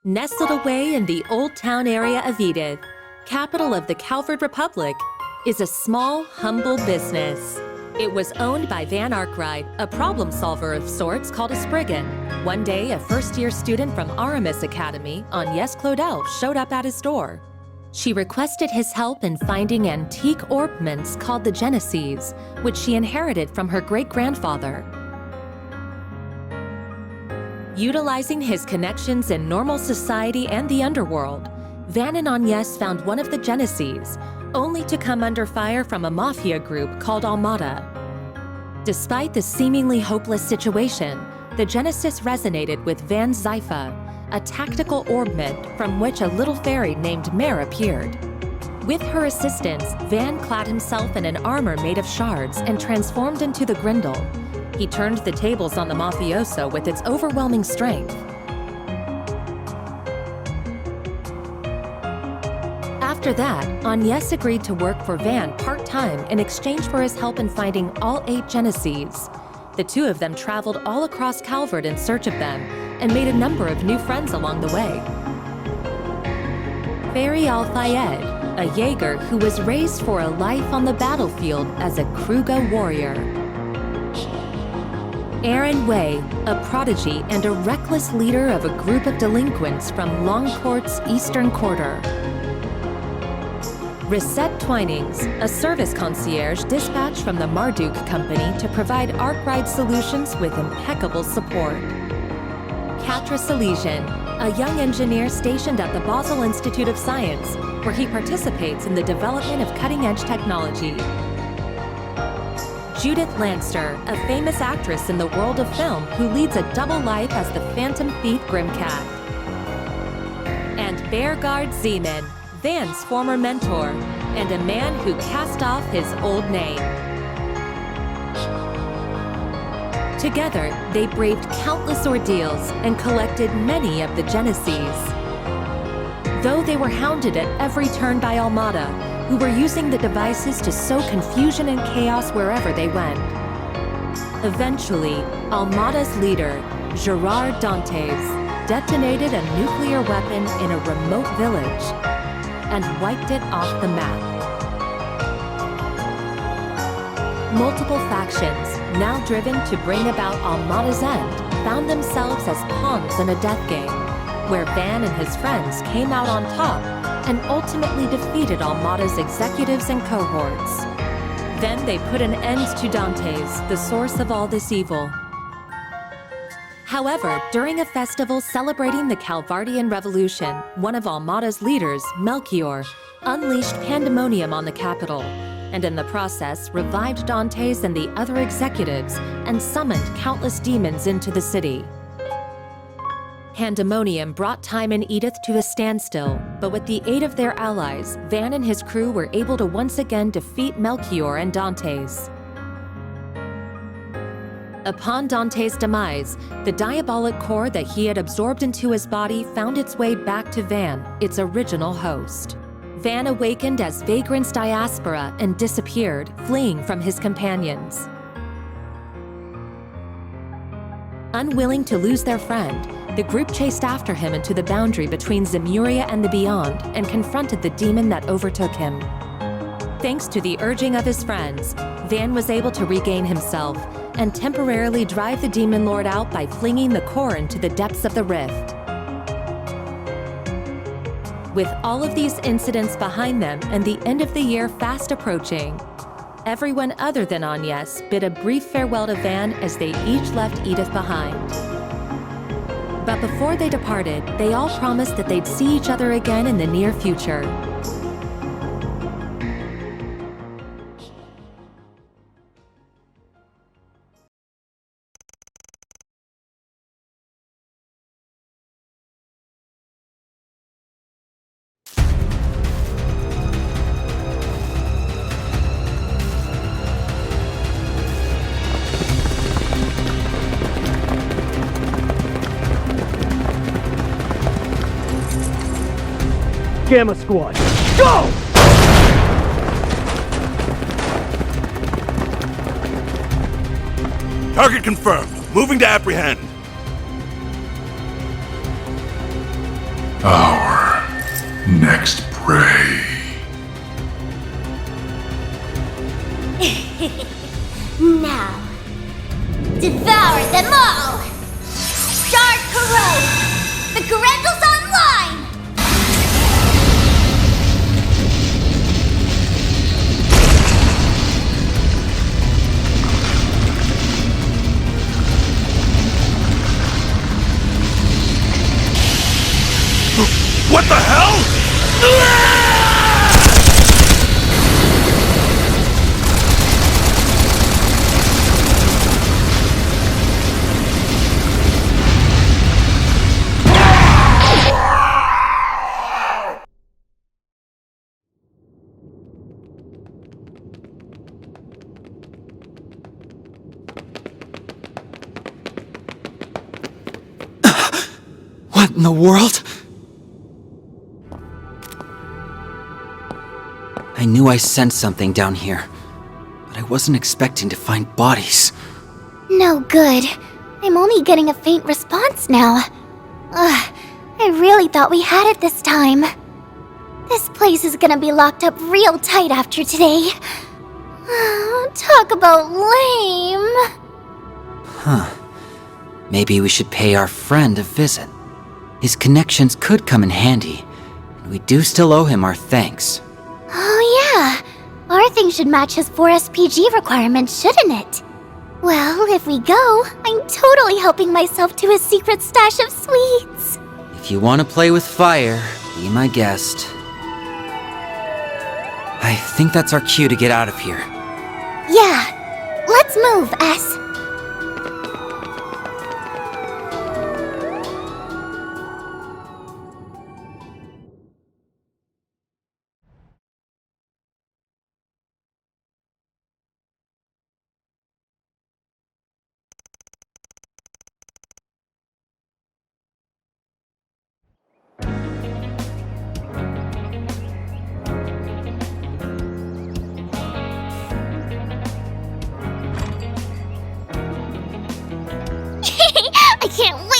Nestled away in the Old Town area of Edith, capital of the Calvert Republic, is a small, humble business. It was owned by Van Arkwright, a problem solver of sorts called a Spriggan. One day, a first-year student from Aramis Academy, Agnès Claudel, showed up at his door. She requested his help in finding antique ornaments called the Genesees, which she inherited from her great-grandfather. Utilizing his connections in normal society and the underworld, Van and Agnès found one of the Genesees, only to come under fire from a mafia group called Armada. Despite the seemingly hopeless situation, the Genesis resonated with Van's Zypha, a tactical ornament from which a little fairy named Mare appeared. With her assistance, Van clad himself in an armor made of shards and transformed into the Grendel. He turned the tables on the mafioso with its overwhelming strength. After that, Agnès agreed to work for Van part-time in exchange for his help in finding all 8 Genesees. The two of them traveled all across Calvert in search of them and made a number of new friends along the way. Fairy Al-Fayed, a Jaeger who was raised for a life on the battlefield as a Kruga warrior. Aaron Way, a prodigy and a reckless leader of a group of delinquents from Longcourt's Eastern Quarter. Risette Twinings, a service concierge dispatched from the Marduk Company to provide Arkwright solutions with impeccable support. Katra Salesian, a young engineer stationed at the Basel Institute of Science, where he participates in the development of cutting-edge technology. Judith Lanster, a famous actress in the world of film who leads a double life as the Phantom Thief Grimcat. And Beargard Zeman, Van's former mentor, and a man who cast off his old name. Together, they braved countless ordeals and collected many of the Genesees. Though they were hounded at every turn by Armada, who were using the devices to sow confusion and chaos wherever they went. Eventually, Armada's leader, Gerard Dantes, detonated a nuclear weapon in a remote village and wiped it off the map. Multiple factions, now driven to bring about Armada's end, found themselves as pawns in a death game, where Van and his friends came out on top and ultimately defeated Armada's executives and cohorts. Then they put an end to Dantes, the source of all this evil. However, during a festival celebrating the Calvardian Revolution, one of Armada's leaders, Melchior, unleashed pandemonium on the capital, and in the process revived Dantes and the other executives and summoned countless demons into the city. Pandemonium brought time in Edith to a standstill, but with the aid of their allies, Van and his crew were able to once again defeat Melchior and Dantes. Upon Dantes' demise, the diabolic core that he had absorbed into his body found its way back to Van, its original host. Van awakened as Vagrant's diaspora and disappeared, fleeing from his companions. Unwilling to lose their friend, the group chased after him into the boundary between Zemuria and the Beyond and confronted the demon that overtook him. Thanks to the urging of his friends, Van was able to regain himself and temporarily drive the demon lord out by flinging the core into the depths of the rift. With all of these incidents behind them and the end of the year fast approaching, everyone other than Agnès bid a brief farewell to Van as they each left Edith behind. But before they departed, they all promised that they'd see each other again in the near future. Gamma Squad, go! Target confirmed. Moving to apprehend. Our next prey. Now, devour them all! Start corrode! The Grendels online! What the hell? What in the world? I knew I sensed something down here, but I wasn't expecting to find bodies. No good. I'm only getting a faint response now. Ugh, I really thought we had it this time. This place is gonna be locked up real tight after today. Talk about lame. Maybe we should pay our friend a visit. His connections could come in handy, and we do still owe him our thanks. Oh yeah, our thing should match his 4 SPG requirements, shouldn't it? Well, if we go, I'm totally helping myself to his secret stash of sweets. If you want to play with fire, be my guest. I think that's our cue to get out of here. Yeah, let's move, S.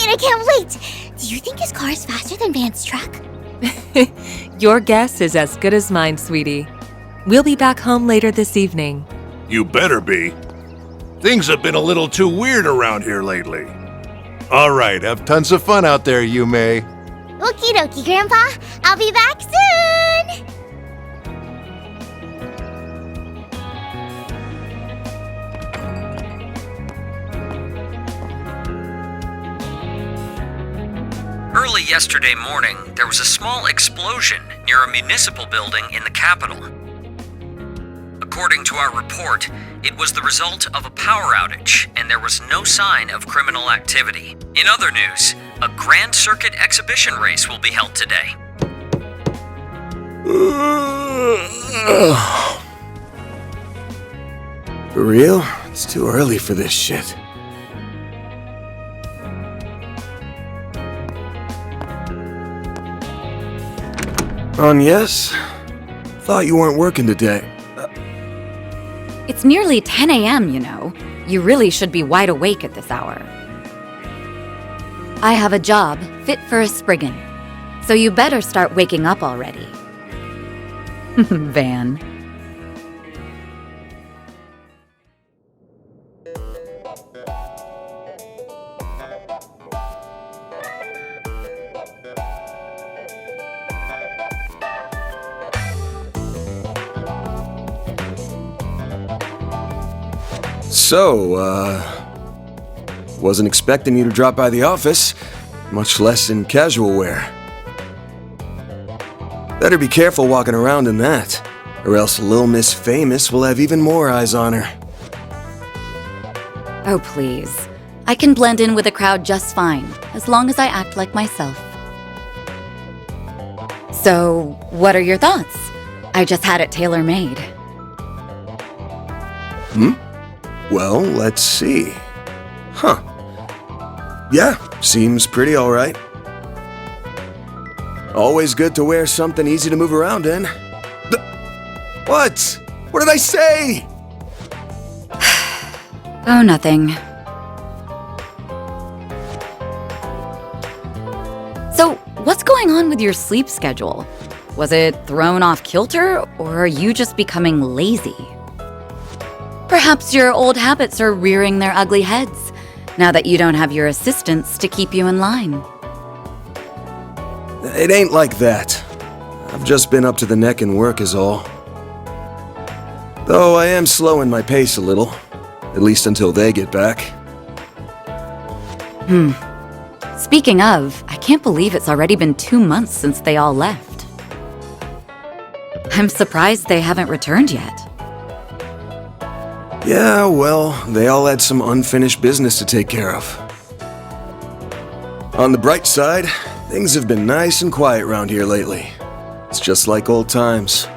I can't wait! Do you think his car is faster than Van's truck? Your guess is as good as mine, sweetie. We'll be back home later this evening. You better be. Things have been a little too weird around here lately. All right, have tons of fun out there, Yume. Okie dokie, Grandpa. I'll be back soon! Early yesterday morning, there was a small explosion near a municipal building in the capital. According to our report, it was the result of a power outage, and there was no sign of criminal activity. In other news, a Grand Circuit exhibition race will be held today. For real? It's too early for this shit. Yes? Thought you weren't working today. It's nearly 10 a.m., you know. You really should be wide awake at this hour. I have a job fit for a Spriggan, so you better start waking up already. Van. So, wasn't expecting you to drop by the office, much less in casual wear. Better be careful walking around in that, or else Lil Miss Famous will have even more eyes on her. Oh, please. I can blend in with the crowd just fine, as long as I act like myself. So, what are your thoughts? I just had it tailor-made. Well, let's see. Huh. Yeah, seems pretty alright. Always good to wear something easy to move around in. What? What did I say? Oh, nothing. So, What's going on with your sleep schedule? Was it thrown off kilter, or are you just becoming lazy? Perhaps your old habits are rearing their ugly heads, now that you don't have your assistants to keep you in line. It ain't like that. I've just been up to the neck in work is all. Though I am slowing my pace a little, at least until they get back. Speaking of, I can't believe it's already been 2 months since they all left. I'm surprised they haven't returned yet. Yeah, well, they all had some unfinished business to take care of. On the bright side, things have been nice and quiet around here lately. It's just like old times.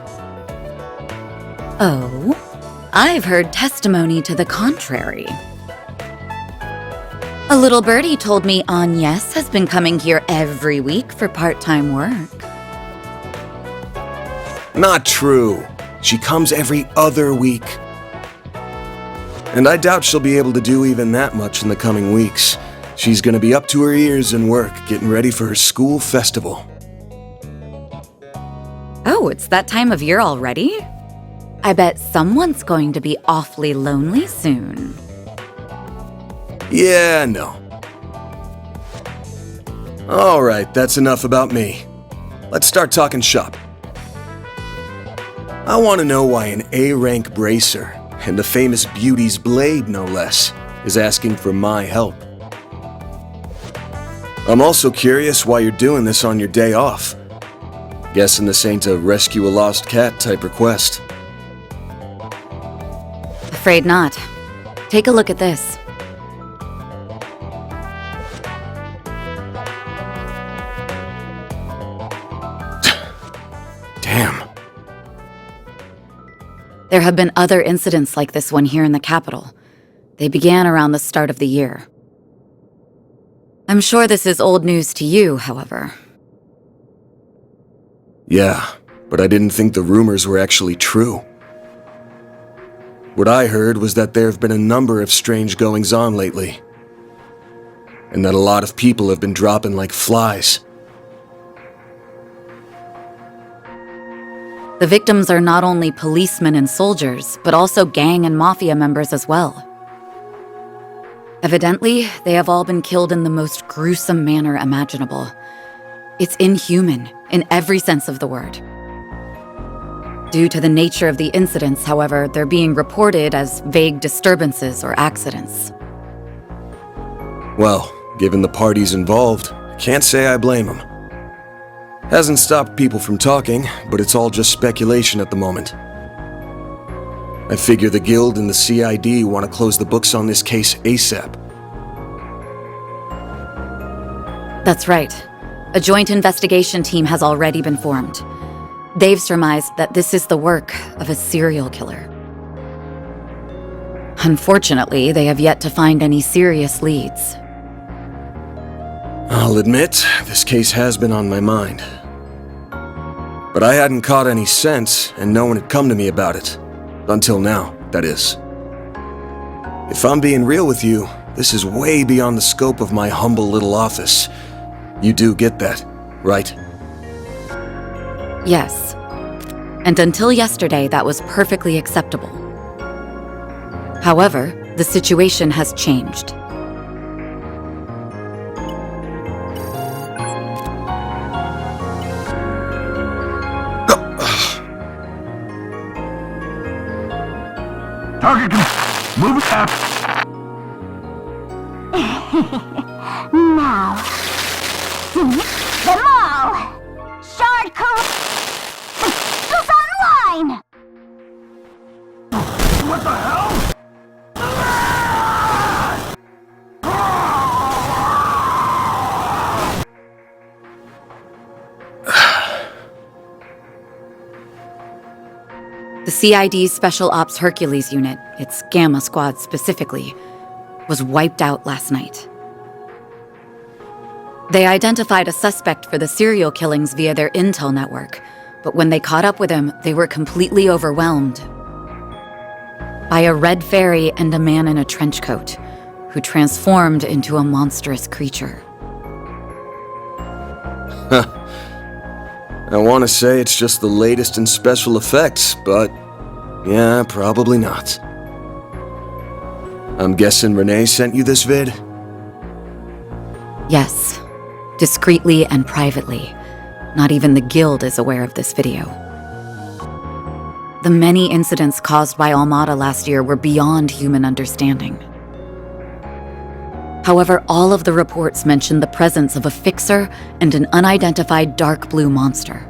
Oh? I've heard testimony to the contrary. A little birdie told me Agnes has been coming here every week for part-time work. Not true. She comes every other week. And I doubt she'll be able to do even that much in the coming weeks. She's gonna be up to her ears in work, getting ready for her school festival. Oh, it's that time of year already? I bet someone's going to be awfully lonely soon. Yeah, no. Alright, that's enough about me. Let's start talking shop. I want to know why an A-rank bracer, and the famous Beauty's Blade no less, is asking for my help. I'm also curious why you're doing this on your day off. Guessing this ain't a rescue a lost cat type request. Afraid not. Take a look at this. Damn. There have been other incidents like this one here in the capital. They began around the start of the year. I'm sure this is old news to you, however. Yeah, but I didn't think the rumors were actually true. What I heard was that there have been a number of strange goings-on lately. And that a lot of people have been dropping like flies. The victims are not only policemen and soldiers, but also gang and mafia members as well. Evidently, they have all been killed in the most gruesome manner imaginable. It's inhuman, in every sense of the word. Due to the nature of the incidents, however, they're being reported as vague disturbances or accidents. Well, given the parties involved, can't say I blame them. Hasn't stopped people from talking, but it's all just speculation at the moment. I figure the Guild and the CID want to close the books on this case ASAP. That's right. A joint investigation team has already been formed. They've surmised that this is the work of a serial killer. Unfortunately, they have yet to find any serious leads. I'll admit, this case has been on my mind. But I hadn't caught any sense, and no one had come to me about it. Until now, that is. If I'm being real with you, this is way beyond the scope of my humble little office. You do get that, right? Yes. And until yesterday, that was perfectly acceptable. However, the situation has changed. Target, move it up. Now, delete them all! Shard is online! What the hell? The CID's Special Ops Hercules unit, its Gamma Squad specifically, was wiped out last night. They identified a suspect for the serial killings via their intel network, but when they caught up with him, they were completely overwhelmed by a red fairy and a man in a trench coat, who transformed into a monstrous creature. I want to say it's just the latest in special effects, but yeah, probably not. I'm guessing Renee sent you this vid? Yes, discreetly and privately. Not even the Guild is aware of this video. The many incidents caused by Almada last year were beyond human understanding. However, all of the reports mentioned the presence of a fixer and an unidentified dark blue monster.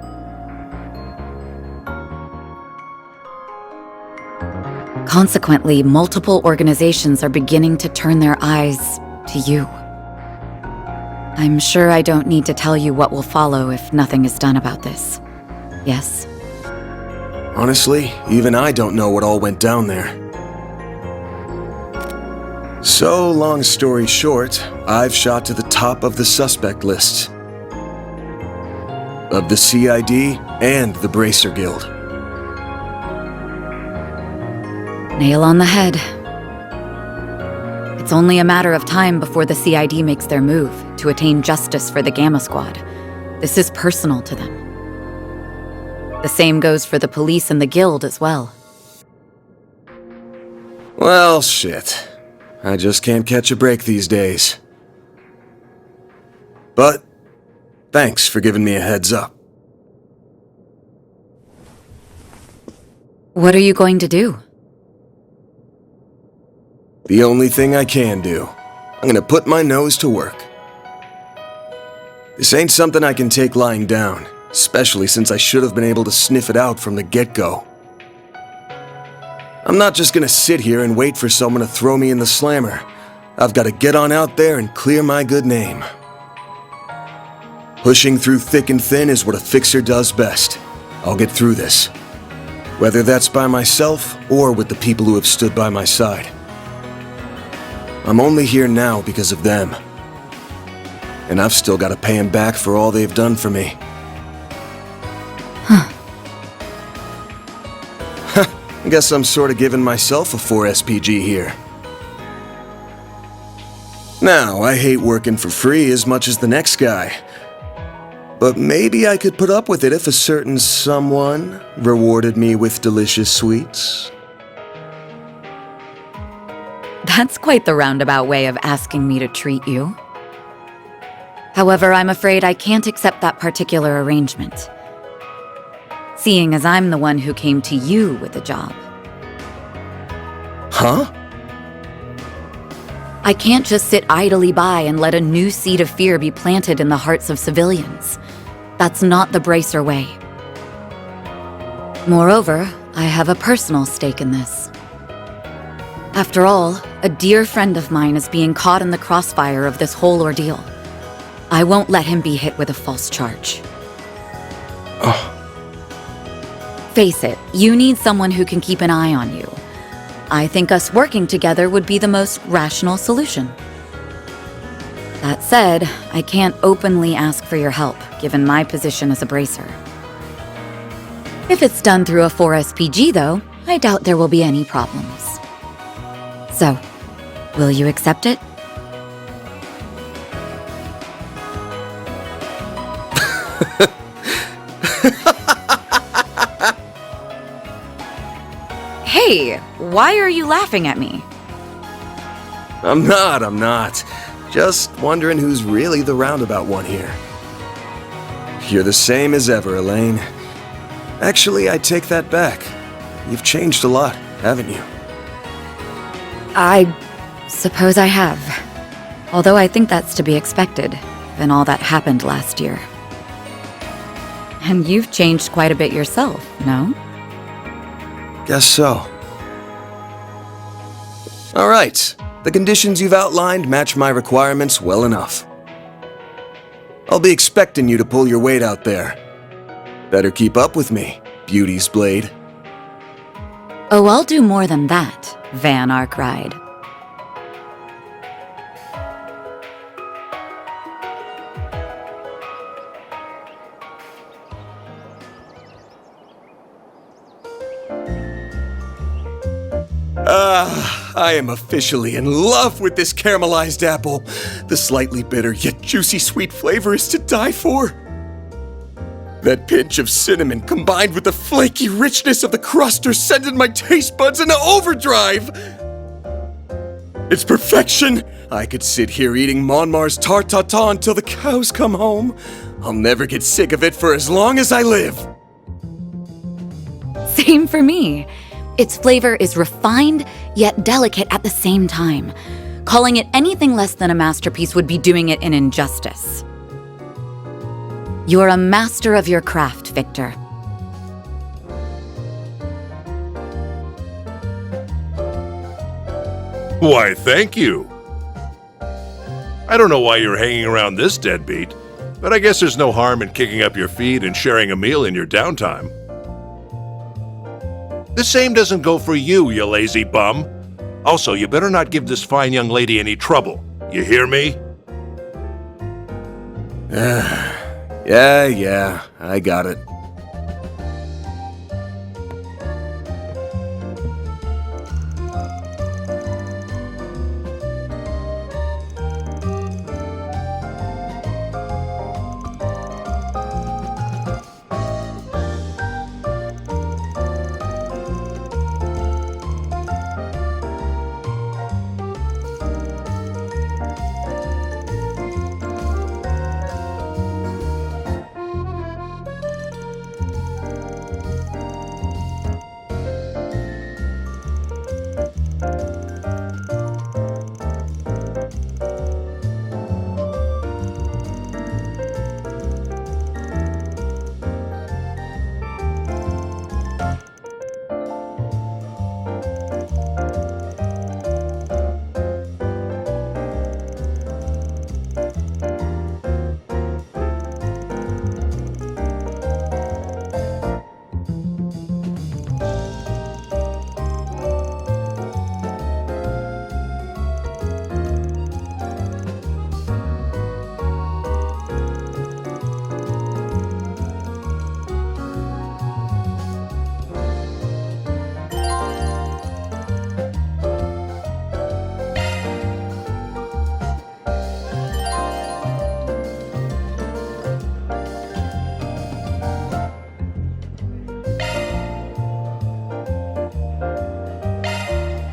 Consequently, multiple organizations are beginning to turn their eyes to you. I'm sure I don't need to tell you what will follow if nothing is done about this. Yes? Honestly, even I don't know what all went down there. So, long story short, I've shot to the top of the suspect list. Of the CID and the Bracer Guild. Nail on the head. It's only a matter of time before the CID makes their move to attain justice for the Gamma Squad. This is personal to them. The same goes for the police and the Guild as well. Well, shit. I just can't catch a break these days. But, thanks for giving me a heads up. What are you going to do? The only thing I can do. I'm gonna put my nose to work. This ain't something I can take lying down, especially since I should have been able to sniff it out from the get-go. I'm not just gonna sit here and wait for someone to throw me in the slammer. I've gotta get on out there and clear my good name. Pushing through thick and thin is what a fixer does best. I'll get through this. Whether that's by myself or with the people who have stood by my side. I'm only here now because of them. And I've still got to pay them back for all they've done for me. I guess I'm sort of giving myself a 4 SPG here. Now, I hate working for free as much as the next guy. But maybe I could put up with it if a certain someone rewarded me with delicious sweets. That's quite the roundabout way of asking me to treat you. However, I'm afraid I can't accept that particular arrangement, seeing as I'm the one who came to you with the job. Huh? I can't just sit idly by and let a new seed of fear be planted in the hearts of civilians. That's not the Bracer way. Moreover, I have a personal stake in this. After all, a dear friend of mine is being caught in the crossfire of this whole ordeal. I won't let him be hit with a false charge. Face it, you need someone who can keep an eye on you. I think us working together would be the most rational solution. That said, I can't openly ask for your help, given my position as a Bracer. If it's done through a 4 SPG, though, I doubt there will be any problems. So, will you accept it? Hey, why are you laughing at me? I'm not. Just wondering who's really the roundabout one here. You're the same as ever, Elaine. Actually, I take that back. You've changed a lot, haven't you? I suppose I have. Although I think that's to be expected, given all that happened last year. And you've changed quite a bit yourself, no? Guess so. All right. The conditions you've outlined match my requirements well enough. I'll be expecting you to pull your weight out there. Better keep up with me, Beauty's Blade. Oh, I'll do more than that, Van Arkwright. I am officially in love with this caramelized apple. The slightly bitter yet juicy sweet flavor is to die for. That pinch of cinnamon combined with the flaky richness of the crust are sending my taste buds into overdrive! It's perfection! I could sit here eating Monmar's tarte tatin until the cows come home. I'll never get sick of it for as long as I live. Same for me. Its flavor is refined, yet delicate at the same time. Calling it anything less than a masterpiece would be doing it an injustice. You're a master of your craft, Victor. Why, thank you. I don't know why you're hanging around this deadbeat, but I guess there's no harm in kicking up your feet and sharing a meal in your downtime. The same doesn't go for you, you lazy bum. Also, you better not give this fine young lady any trouble. You hear me? Yeah, I got it.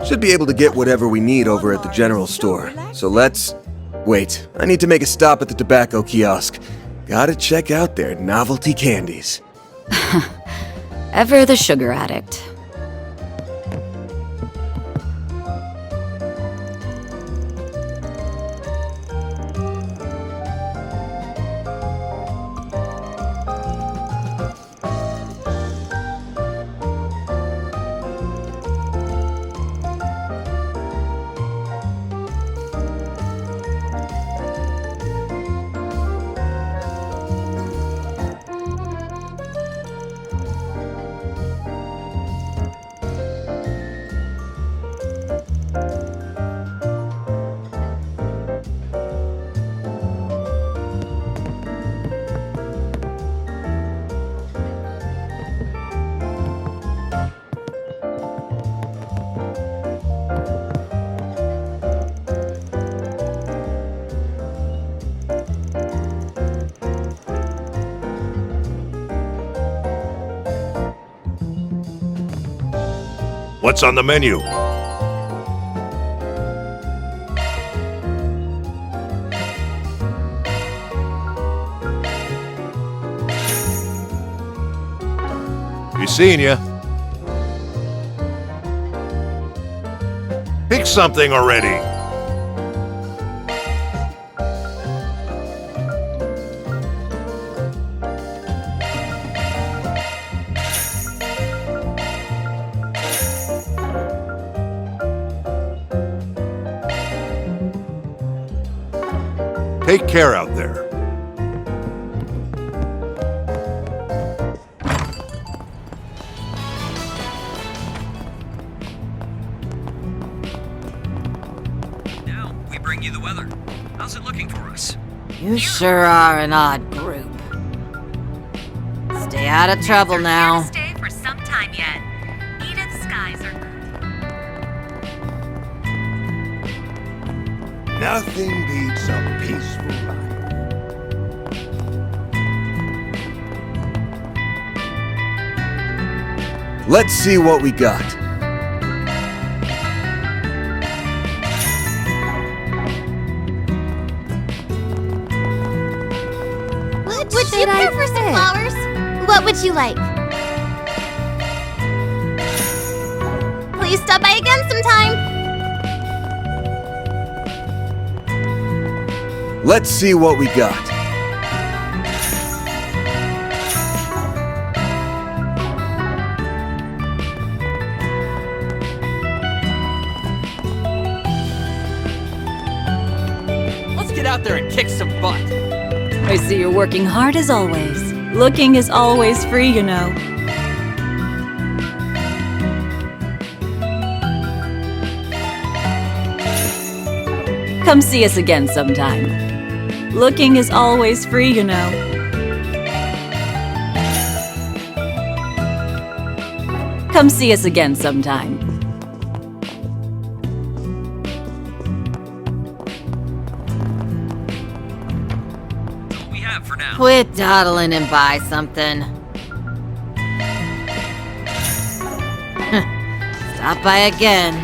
Should be able to get whatever we need over at the general store. So let's... Wait, I need to make a stop at the tobacco kiosk. Gotta check out their novelty candies. Ever the sugar addict. What's on the menu? Be seeing ya. Pick something already. Take care out there. Now, we bring you the weather. How's it looking for us? You sure are an odd group. Stay out of trouble now. Stay for some time yet. Edith's skies are... Nothing beats a peaceful life. Let's see what we got. Would you care for some flowers? What would you like? Please stop by again sometime. Let's see what we got. Let's get out there and kick some butt. I see you're working hard as always. Looking is always free, you know. Come see us again sometime. Looking is always free, you know. Come see us again sometime. That's all we have for now. Quit dawdling and buy something. Stop by again.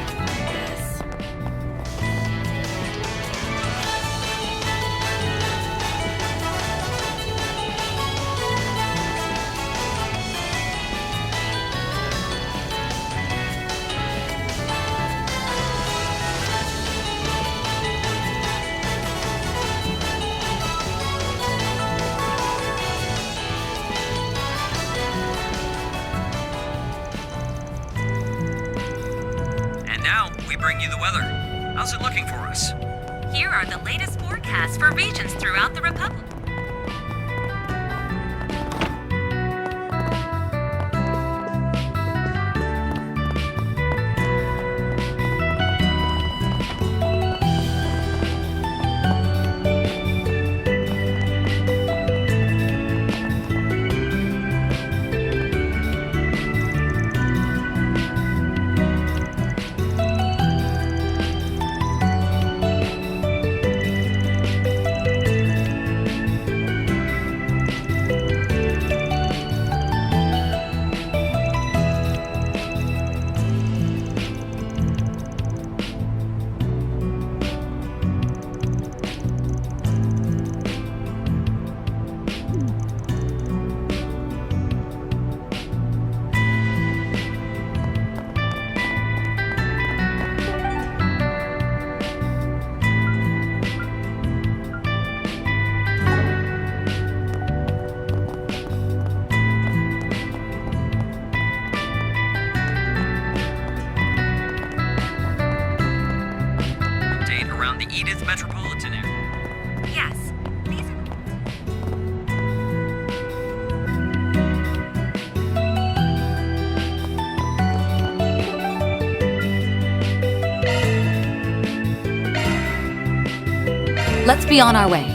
And now, we bring you the weather. How's it looking for us? Here are the latest forecasts for regions throughout the Republic. Around the Edith metropolitan area. Yes, these are... Let's be on our way.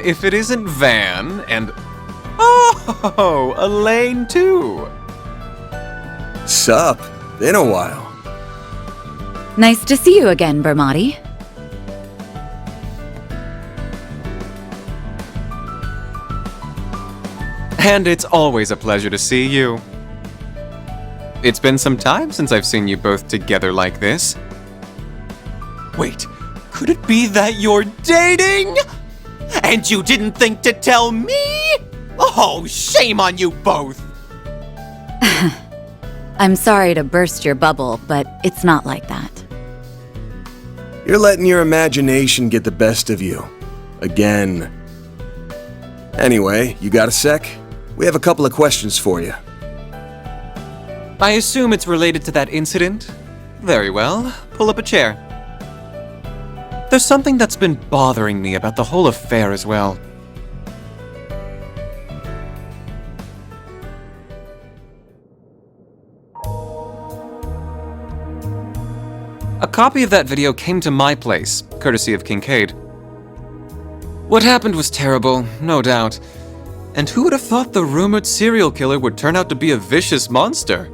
if it isn't Van and... Oh, Elaine too! Sup? Been a while. Nice to see you again, Bermati. And it's always a pleasure to see you. It's been some time since I've seen you both together like this. Wait, could it be that you're dating? And you didn't think to tell me? Oh, shame on you both! I'm sorry to burst your bubble, but it's not like that. You're letting your imagination get the best of you. Again. Anyway, you got a sec? We have a couple of questions for you. I assume it's related to that incident? Very well, pull up a chair. There's something that's been bothering me about the whole affair as well. A copy of that video came to my place, courtesy of Kincaid. What happened was terrible, no doubt. And who would have thought the rumored serial killer would turn out to be a vicious monster?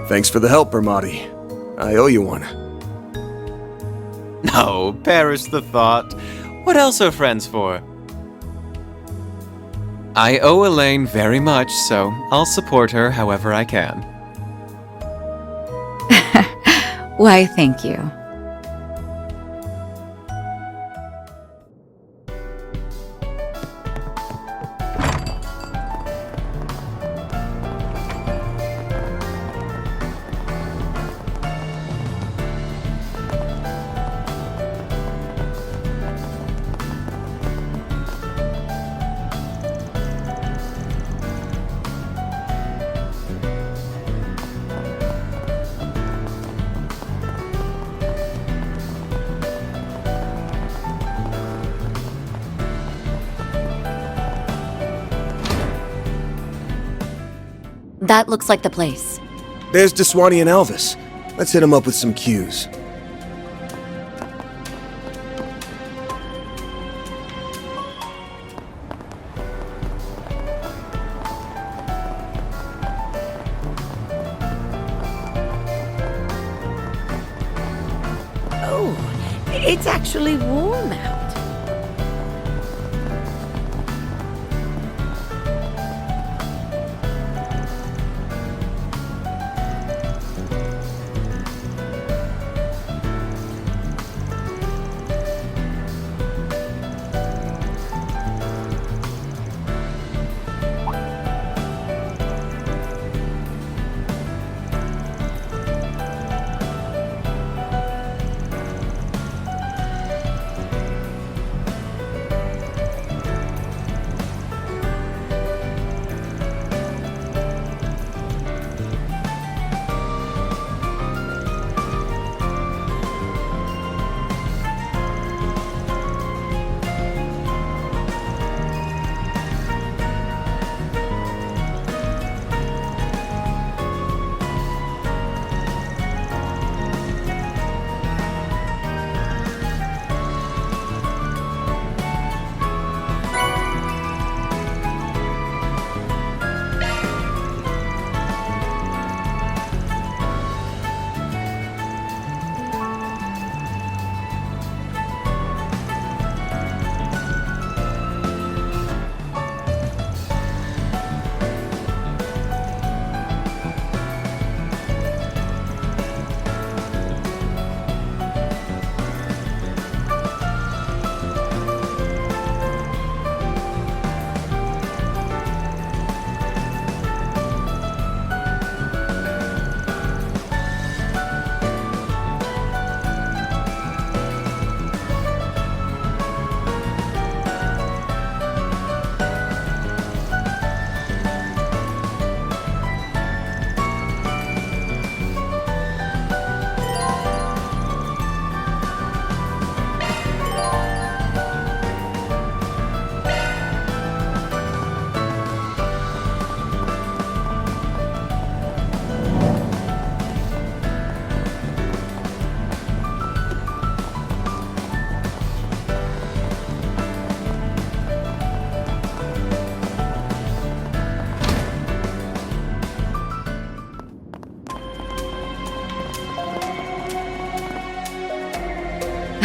Thanks for the help, Bermati. I owe you one. No, perish the thought. What else are friends for? I owe Elaine very much, so I'll support her however I can. Why, thank you. That looks like the place. There's Deswani and Elvis. Let's hit them up with some cues. Oh, it's actually warm out.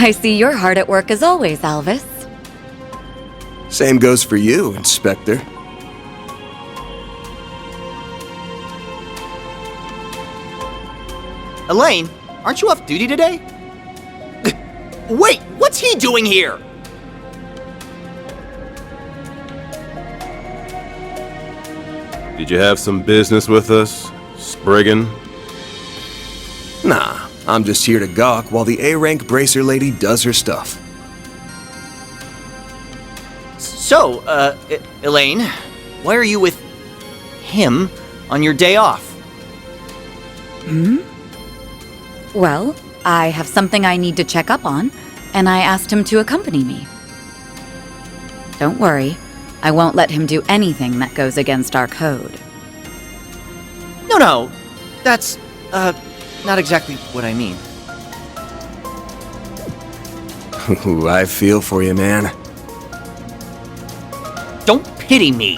I see you're hard at work as always, Alvis. Same goes for you, Inspector. Elaine, aren't you off duty today? Wait, what's he doing here? Did you have some business with us, Spriggan? Nah, I'm just here to gawk while the A-rank bracer lady does her stuff. So, Elaine, why are you with him on your day off? Well, I have something I need to check up on, and I asked him to accompany me. Don't worry, I won't let him do anything that goes against our code. No, that's, not exactly what I mean. Ooh, I feel for you, man. Don't pity me.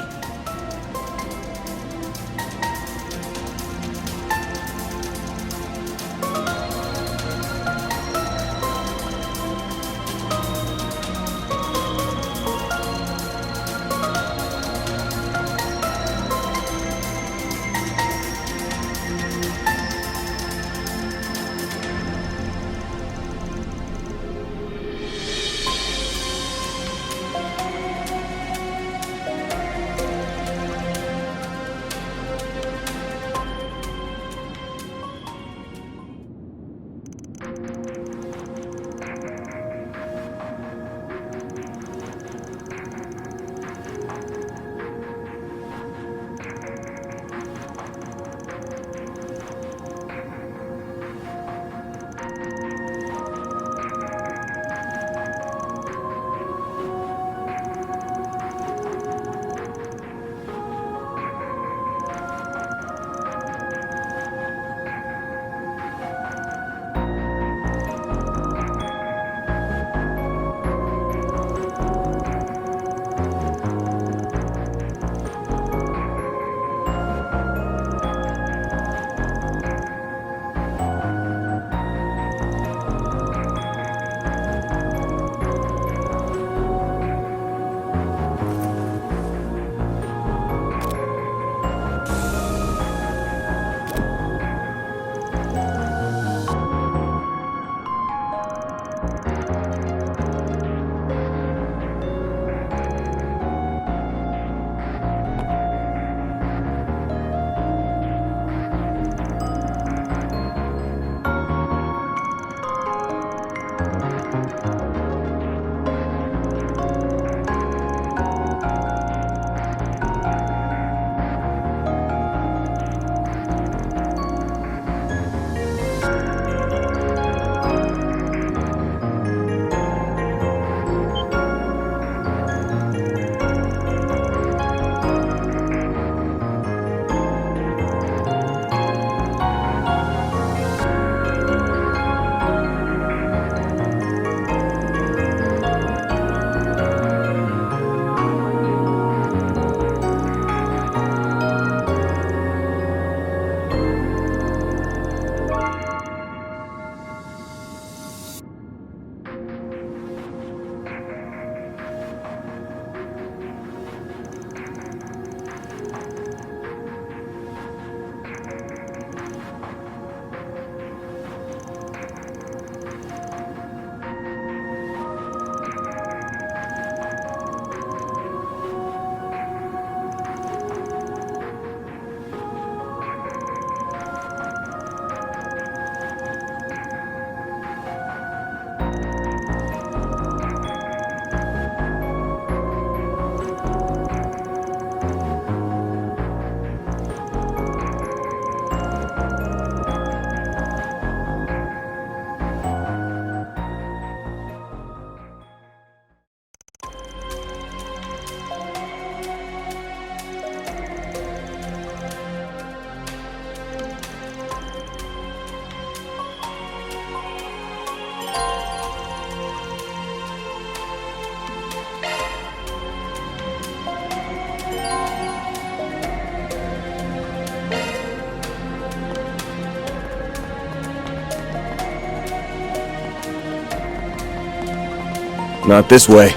Not this way.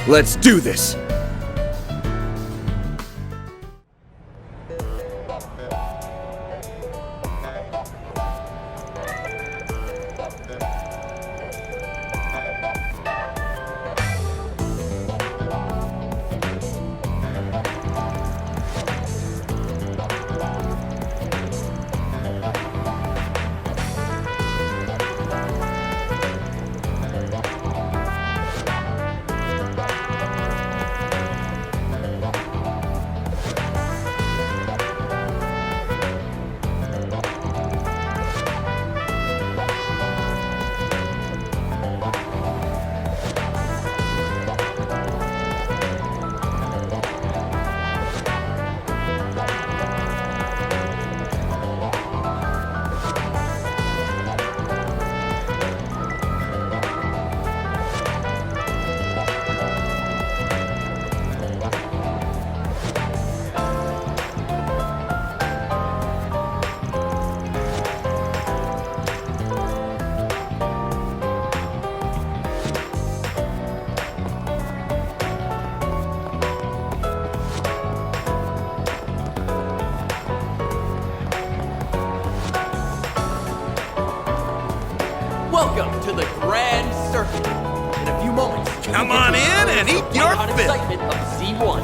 Let's do this! Welcome to the Grand Circuit. In a few moments, Come on in and eat your fill. Excitement of Z1.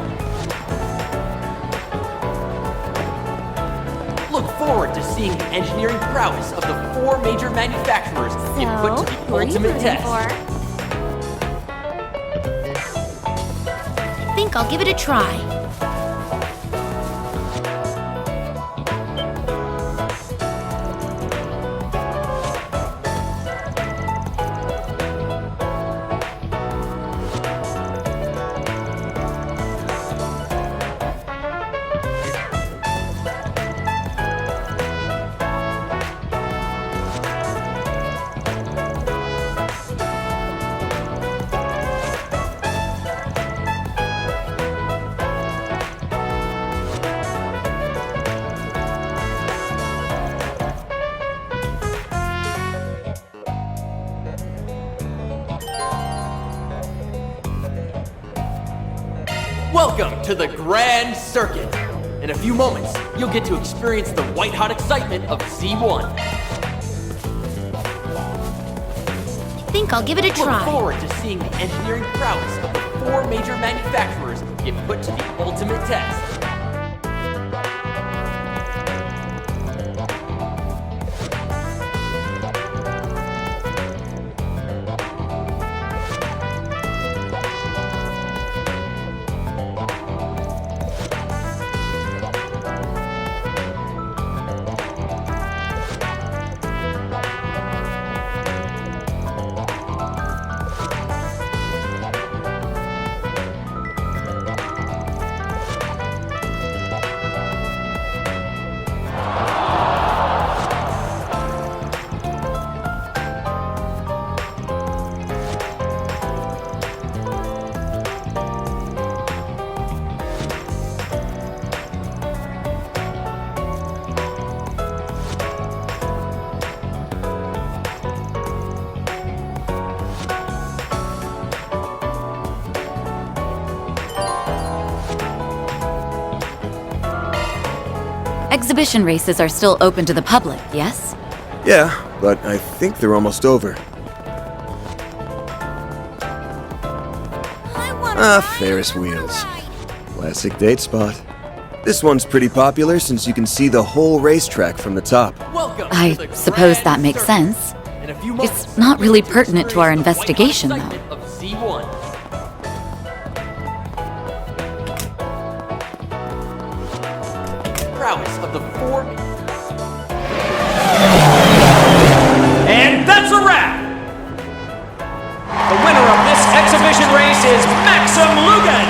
Look forward to seeing the engineering prowess of the 4 major manufacturers get put to the ultimate test. I think I'll give it a try. Welcome to the Grand Circuit. In a few moments, you'll get to experience the white-hot excitement of Z1. I think I'll give it a try. Look forward to seeing the engineering prowess of the 4 major manufacturers get put to the ultimate test. Exhibition races are still open to the public, yes? Yeah, but I think they're almost over. Ferris wheels. Classic date spot. This one's pretty popular since you can see the whole racetrack from the top. I suppose that makes sense. It's not really pertinent to our investigation, though. prowess of the four... And that's a wrap! The winner of this exhibition race is Maxim Lugan!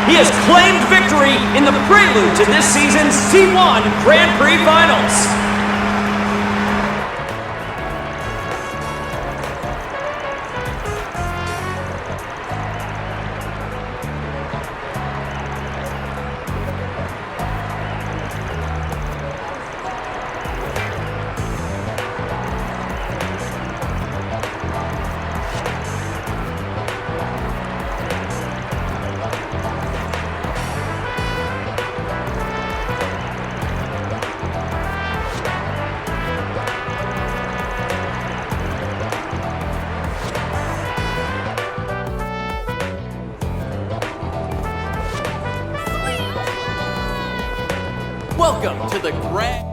He has claimed victory in the prelude to this season's C1 Grand Prix Finals! Welcome to the Grand...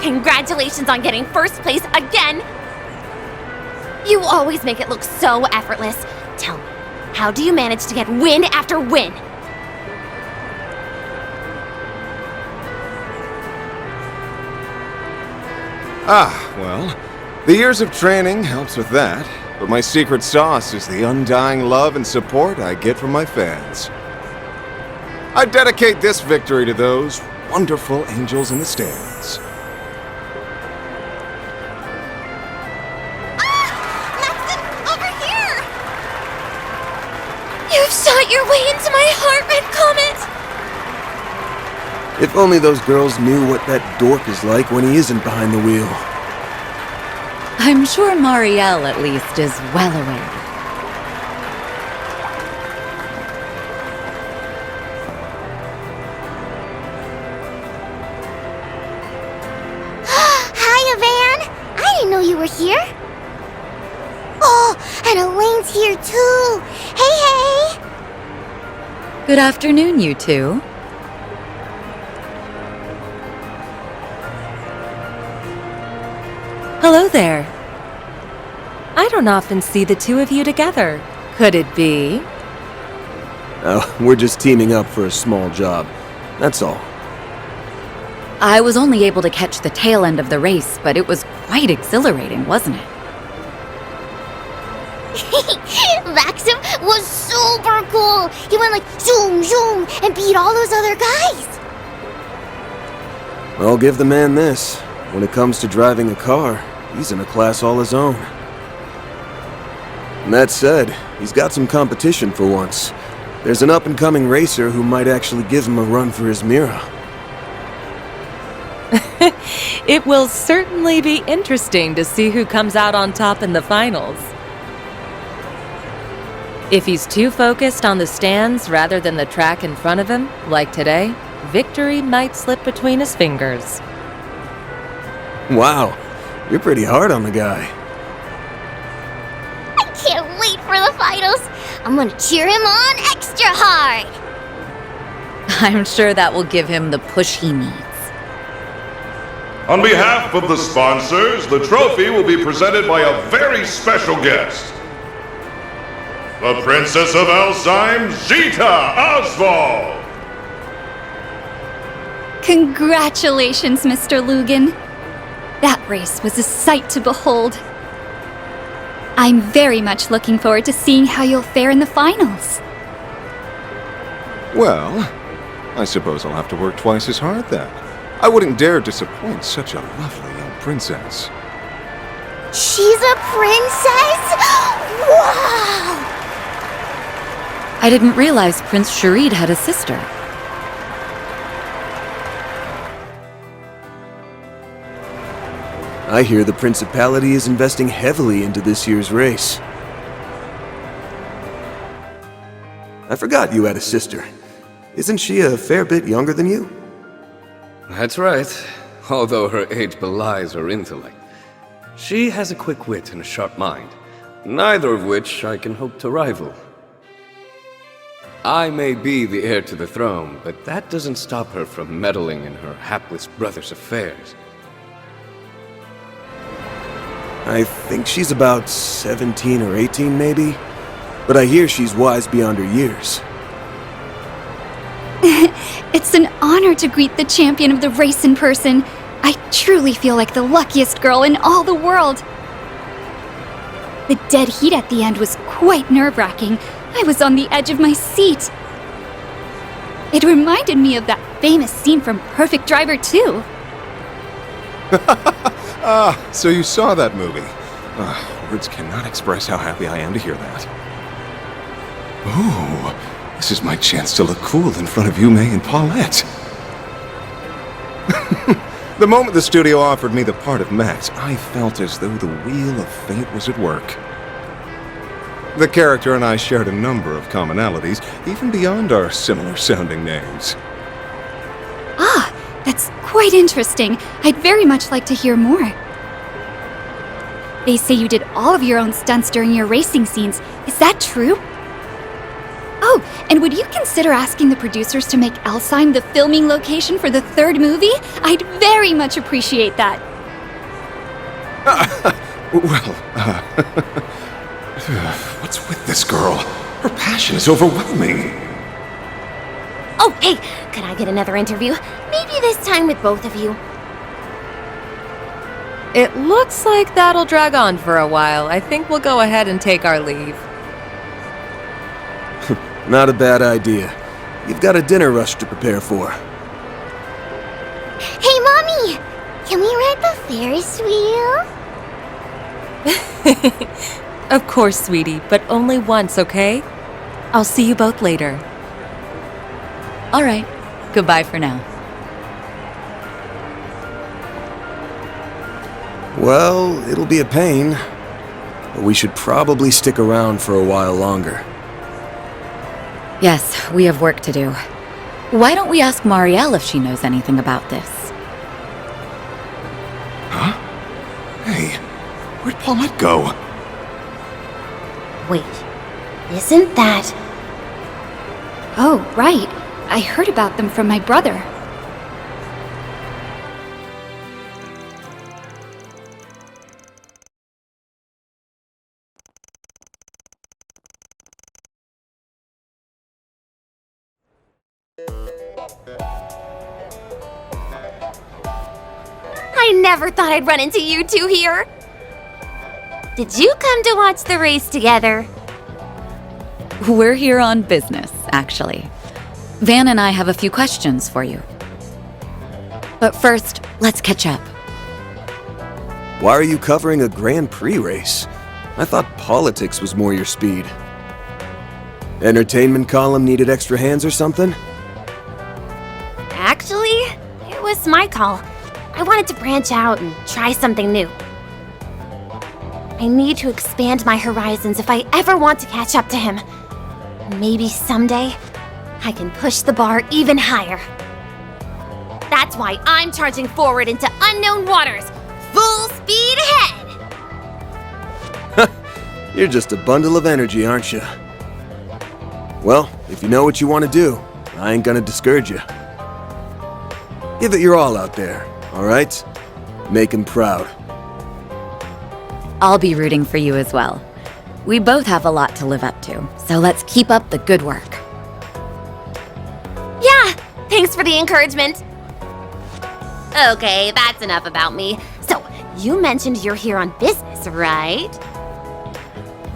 Congratulations on getting first place again! You always make it look so effortless. Tell me, how do you manage to get win after win? Well, the years of training helps with that, but my secret sauce is the undying love and support I get from my fans. I dedicate this victory to those wonderful angels in the stands. Over here! You've shot your way into my heart, Red Comet! If only those girls knew what that dork is like when he isn't behind the wheel. I'm sure Marielle, at least, is well aware. Hiya, Van! I didn't know you were here. Oh, and Elaine's here too! Hey, hey! Good afternoon, you two. Hello there. I don't often see the two of you together. Could it be? Oh, we're just teaming up for a small job. That's all. I was only able to catch the tail end of the race, but it was quite exhilarating, wasn't it? Maxim was super cool! He went like zoom, zoom, and beat all those other guys! I'll give the man this. When it comes to driving a car, he's in a class all his own. And that said, he's got some competition for once. There's an up-and-coming racer who might actually give him a run for his Mira. It will certainly be interesting to see who comes out on top in the finals. If he's too focused on the stands rather than the track in front of him, like today, victory might slip between his fingers. Wow, you're pretty hard on the guy. I can't wait for the finals! I'm gonna cheer him on extra hard! I'm sure that will give him the push he needs. On behalf of the sponsors, the trophy will be presented by a very special guest. The Princess of Alzheim, Zita Oswald! Congratulations, Mr. Lugan. That race was a sight to behold. I'm very much looking forward to seeing how you'll fare in the finals. Well, I suppose I'll have to work twice as hard then. I wouldn't dare disappoint such a lovely young princess. She's a princess? Wow! I didn't realize Prince Sharid had a sister. I hear the Principality is investing heavily into this year's race. I forgot you had a sister. Isn't she a fair bit younger than you? That's right, although her age belies her intellect. She has a quick wit and a sharp mind, neither of which I can hope to rival. I may be the heir to the throne, but that doesn't stop her from meddling in her hapless brother's affairs. I think she's about 17 or 18, maybe. But I hear she's wise beyond her years. It's an honor to greet the champion of the race in person. I truly feel like the luckiest girl in all the world. The dead heat at the end was quite nerve-wracking. I was on the edge of my seat. It reminded me of that famous scene from Perfect Driver 2. Ah, so you saw that movie. Words cannot express how happy I am to hear that. Ooh, this is my chance to look cool in front of Yume and Paulette. The moment the studio offered me the part of Max, I felt as though the wheel of fate was at work. The character and I shared a number of commonalities, even beyond our similar-sounding names. Ah, that's quite interesting. I'd very much like to hear more. They say you did all of your own stunts during your racing scenes. Is that true? Oh, and would you consider asking the producers to make Alzheim the filming location for the third movie? I'd very much appreciate that. What's with this girl? Her passion is overwhelming. Oh, hey, could I get another interview? Maybe this time with both of you. It looks like that'll drag on for a while. I think we'll go ahead and take our leave. Not a bad idea. You've got a dinner rush to prepare for. Hey, Mommy! Can we ride the Ferris wheel? Of course, sweetie, but only once, okay? I'll see you both later. All right. Goodbye for now. Well, it'll be a pain. But we should probably stick around for a while longer. Yes, we have work to do. Why don't we ask Marielle if she knows anything about this? Huh? Hey, where'd Paulette go? Wait, isn't that... Oh, right. I heard about them from my brother. I never thought I'd run into you two here. Did you come to watch the race together? We're here on business, actually. Van and I have a few questions for you. But first, let's catch up. Why are you covering a Grand Prix race? I thought politics was more your speed. Entertainment column needed extra hands or something? Actually, it was my call. I wanted to branch out and try something new. I need to expand my horizons if I ever want to catch up to him. Maybe someday, I can push the bar even higher. That's why I'm charging forward into unknown waters, full speed ahead! You're just a bundle of energy, aren't you? Well, if you know what you want to do, I ain't gonna discourage you. Give it your all out there, all right? Make him proud. I'll be rooting for you as well. We both have a lot to live up to, so let's keep up the good work. Yeah, thanks for the encouragement. Okay, that's enough about me. So, you mentioned you're here on business, right?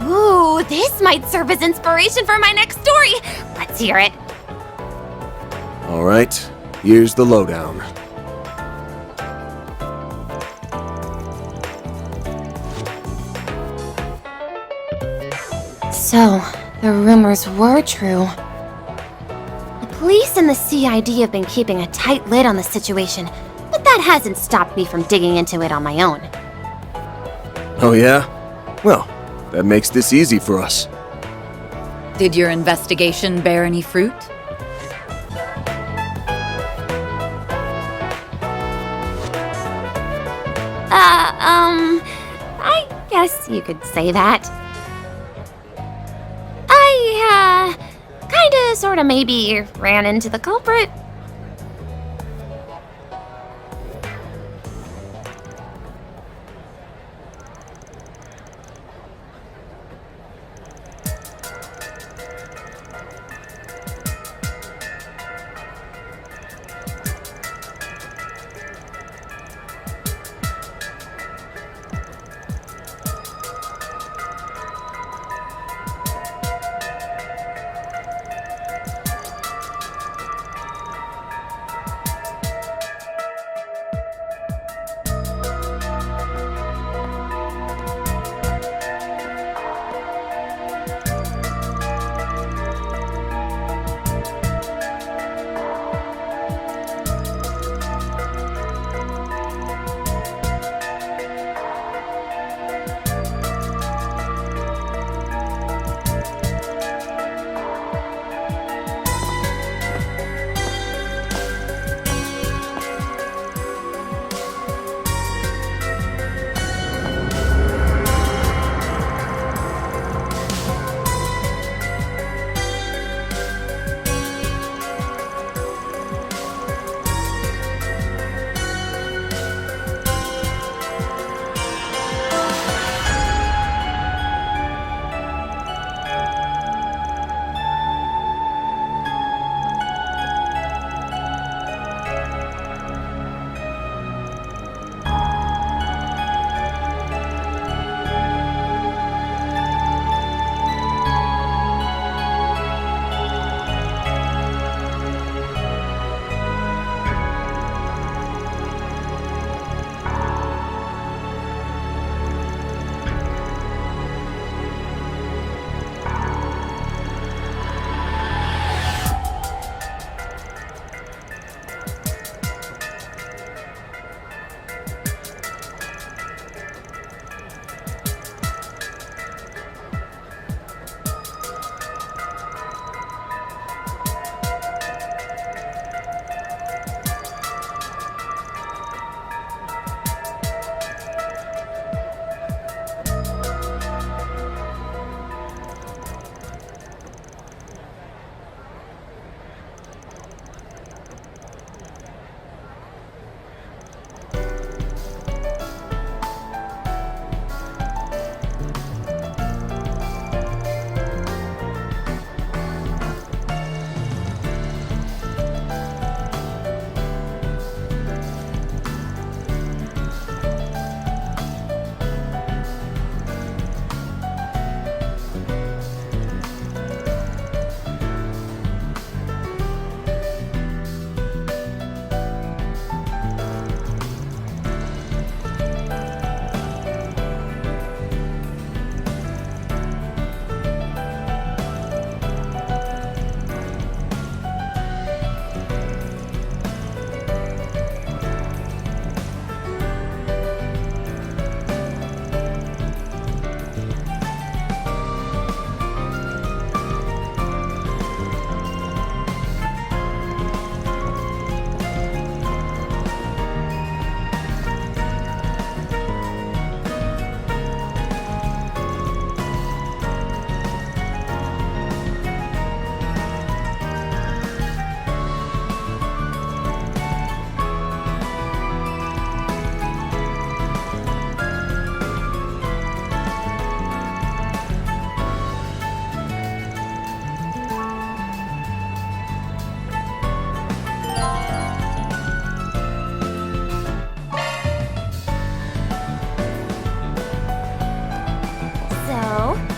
Ooh, this might serve as inspiration for my next story. Let's hear it. All right, here's the lowdown. So, the rumors were true. The police and the CID have been keeping a tight lid on the situation, but that hasn't stopped me from digging into it on my own. Oh yeah? Well, that makes this easy for us. Did your investigation bear any fruit? I guess you could say that. Kinda, sorta, maybe ran into the culprit.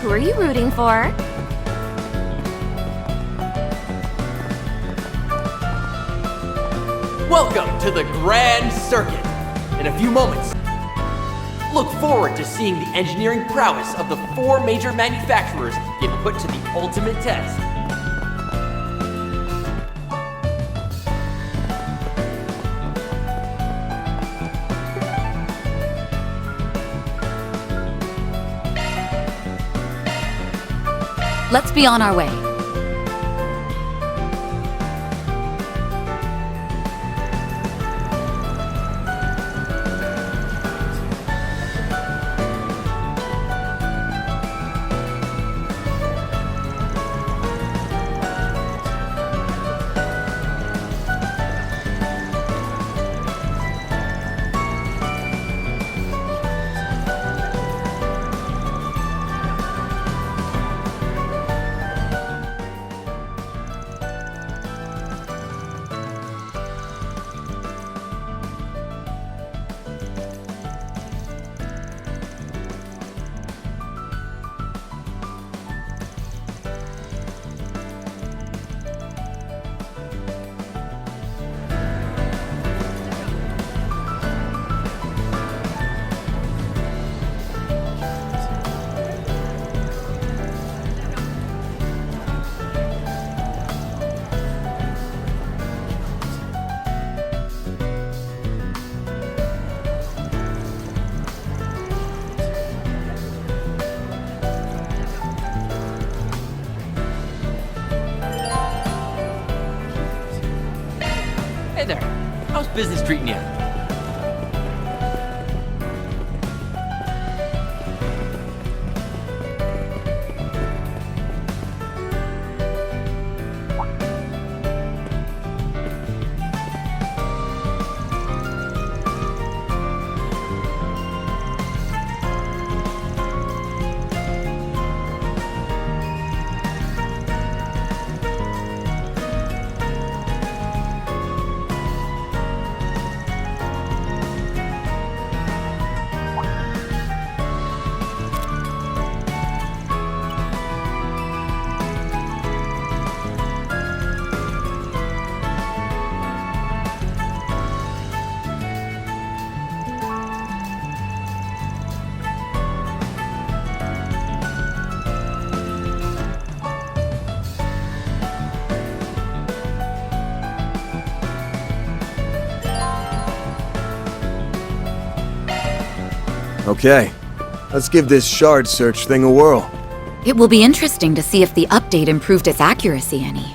Who are you rooting for? Welcome to the Grand Circuit. In a few moments, look forward to seeing the engineering prowess of the 4 major manufacturers get put to the ultimate test. Let's be on our way. Hey there, how's business treating you? Okay, let's give this shard search thing a whirl. It will be interesting to see if the update improved its accuracy any.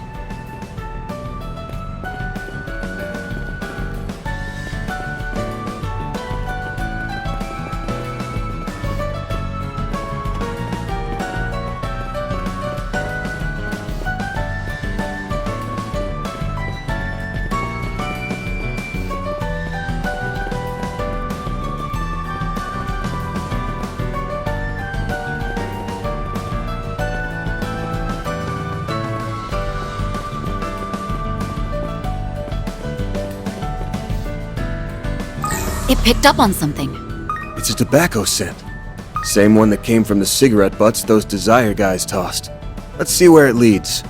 It picked up on something. It's a tobacco scent. Same one that came from the cigarette butts those Desire guys tossed. Let's see where it leads.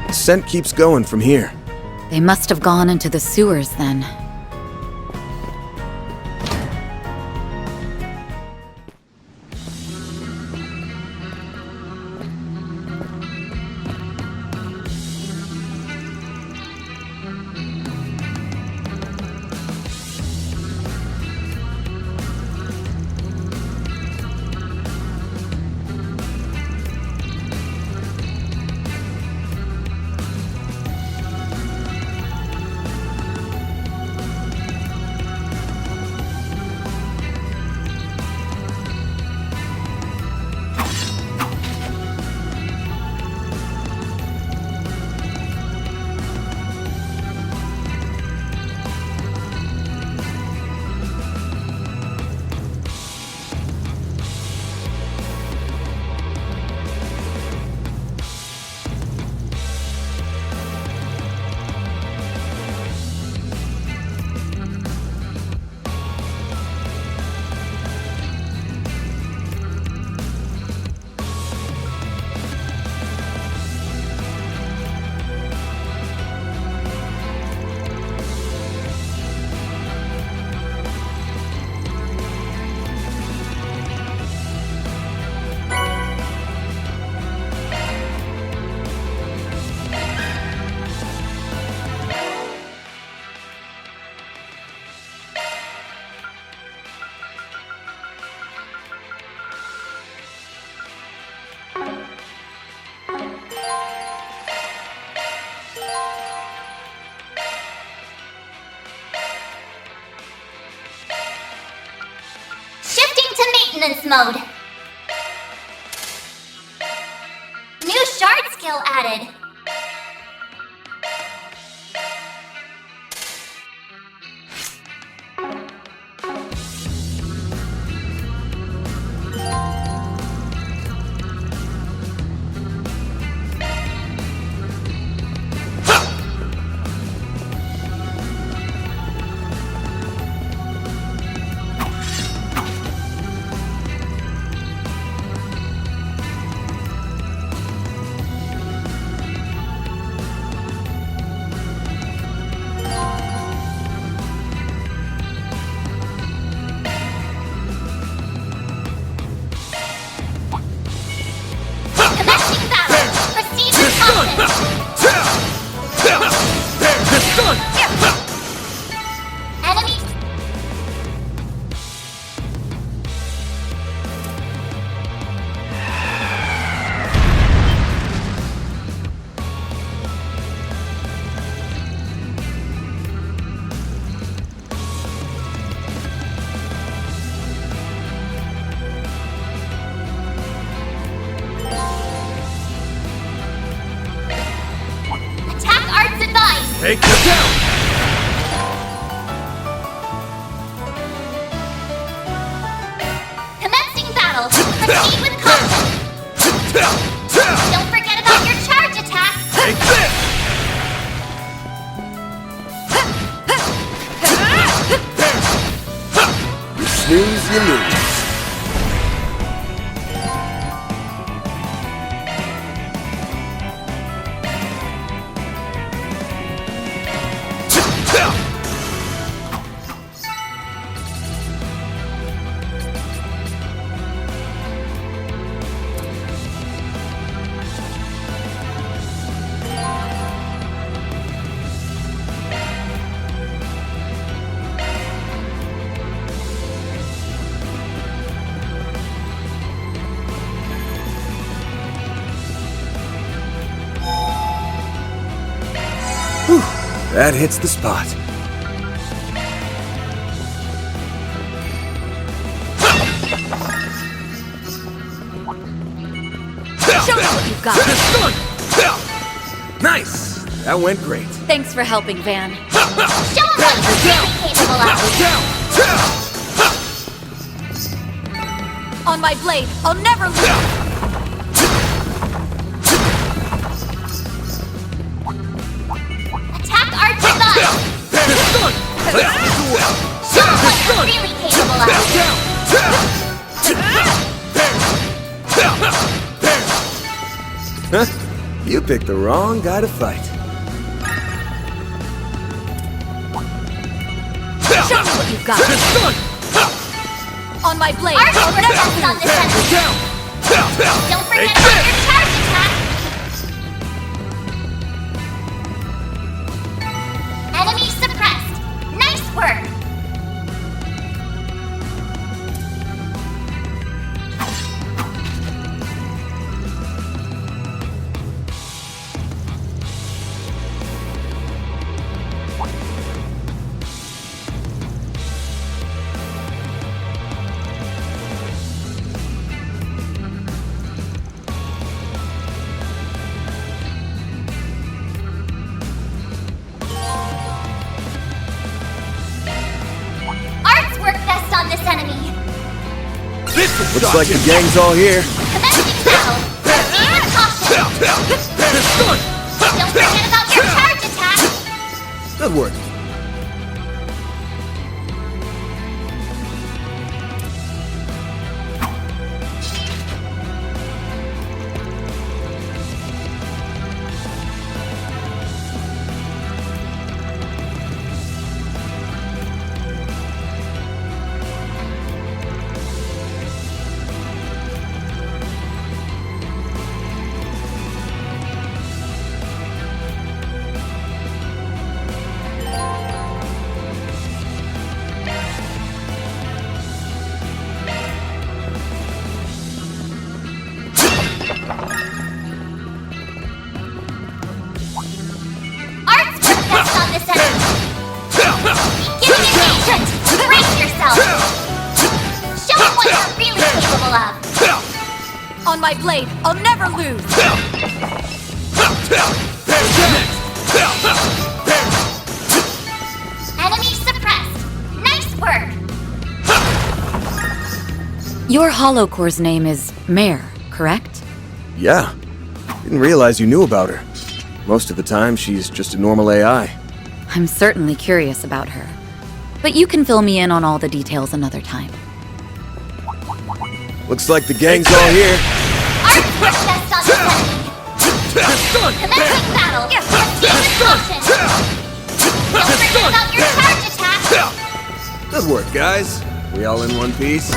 The scent keeps going from here. They must have gone into the sewers then. Resistance mode. New shard skill added. Take it down! Commencing battle. Proceed with caution. Don't forget about your charge attack. Take this! You snooze, you lose. That hits the spot. Show me what you've got. Nice! That went great. Thanks for helping, Van. Show them what you're really capable of. On my blade, I'll never lose. Attack Arch Design. Show them what you're really capable of. Huh? You picked the wrong guy to fight. Show me what you've got. On my blade, Arch I'll work never best on this enemy. Don't forget about your charge attack. Enemy suppressed. Nice work. This enemy. Looks like the gang's all here. Commencing battle. Proceed with caution. Don't forget about your charge attack. Good work. On my blade, I'll never lose! Enemy suppressed. Nice work. Your Hollow Core's name is Mare, correct? Yeah. Didn't realize you knew about her. Most of the time, she's just a normal AI. I'm certainly curious about her. But you can fill me in on all the details another time. Looks like the gang's all here. Test on the enemy. Commencing battle. Proceed with caution. Don't forget about your charge attack. Good work, guys. We all in one piece?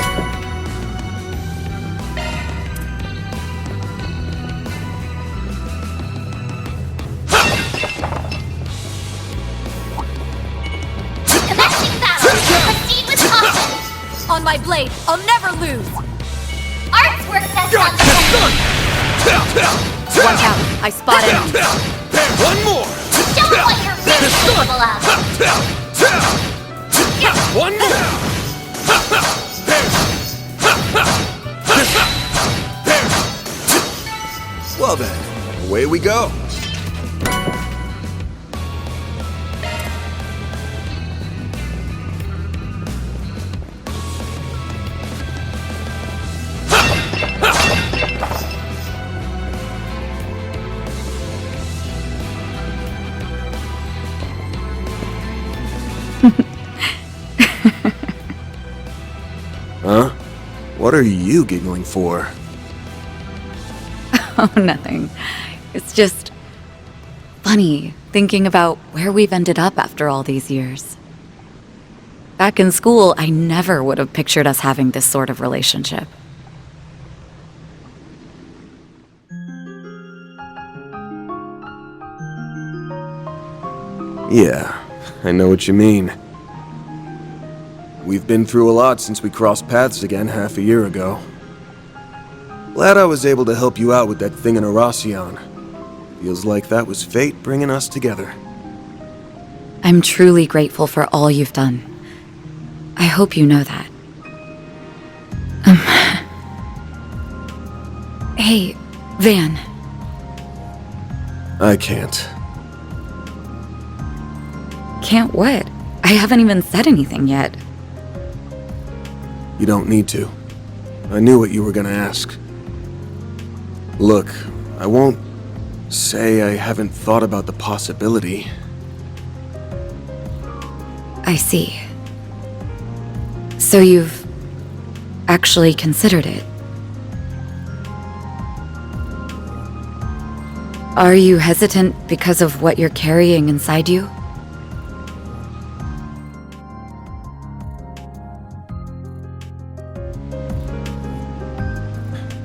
Commencing battle. Proceed with caution. On my blade, I'll never lose! Arts work test on the enemy. Watch out, I spot enemies. One more! Show them what you're really capable of. One more! Well then, away we go. Huh? What are you giggling for? Oh, nothing. It's just funny thinking about where we've ended up after all these years. Back in school, I never would have pictured us having this sort of relationship. Yeah, I know what you mean. We've been through a lot since we crossed paths again half a year ago. Glad I was able to help you out with that thing in Aracion. Feels like that was fate bringing us together. I'm truly grateful for all you've done. I hope you know that. Hey, Van. I can't. Can't what? I haven't even said anything yet. You don't need to. I knew what you were gonna ask. Look, I won't say I haven't thought about the possibility. I see. So you've actually considered it? Are you hesitant because of what you're carrying inside you?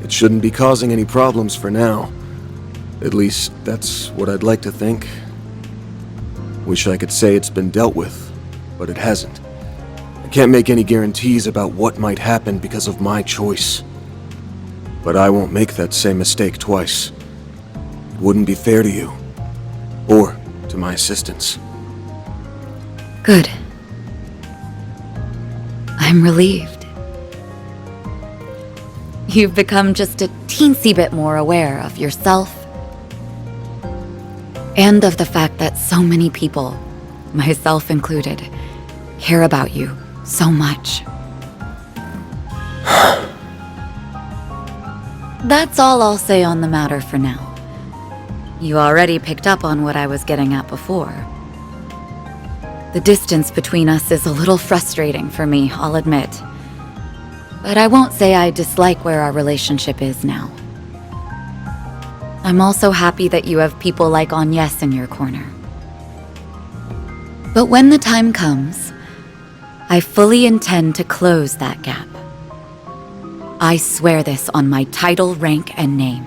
It shouldn't be causing any problems for now. At least, that's what I'd like to think. Wish I could say it's been dealt with, but it hasn't. I can't make any guarantees about what might happen because of my choice. But I won't make that same mistake twice. It wouldn't be fair to you, or to my assistants. Good. I'm relieved. You've become just a teensy bit more aware of yourself and of the fact that so many people, myself included, care about you so much. That's all I'll say on the matter for now. You already picked up on what I was getting at before. The distance between us is a little frustrating for me, I'll admit. But I won't say I dislike where our relationship is now. I'm also happy that you have people like Agnes in your corner. But when the time comes, I fully intend to close that gap. I swear this on my title, rank, and name.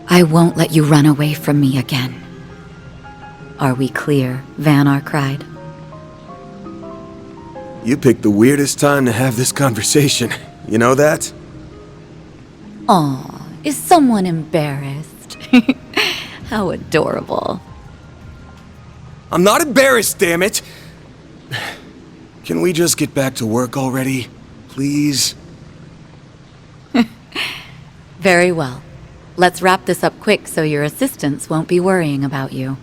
I won't let you run away from me again. Are we clear, Van cried. You picked the weirdest time to have this conversation. You know that? Aw, is someone embarrassed? How adorable. I'm not embarrassed, damn it! Can we just get back to work already? Please? Very well. Let's wrap this up quick so your assistants won't be worrying about you.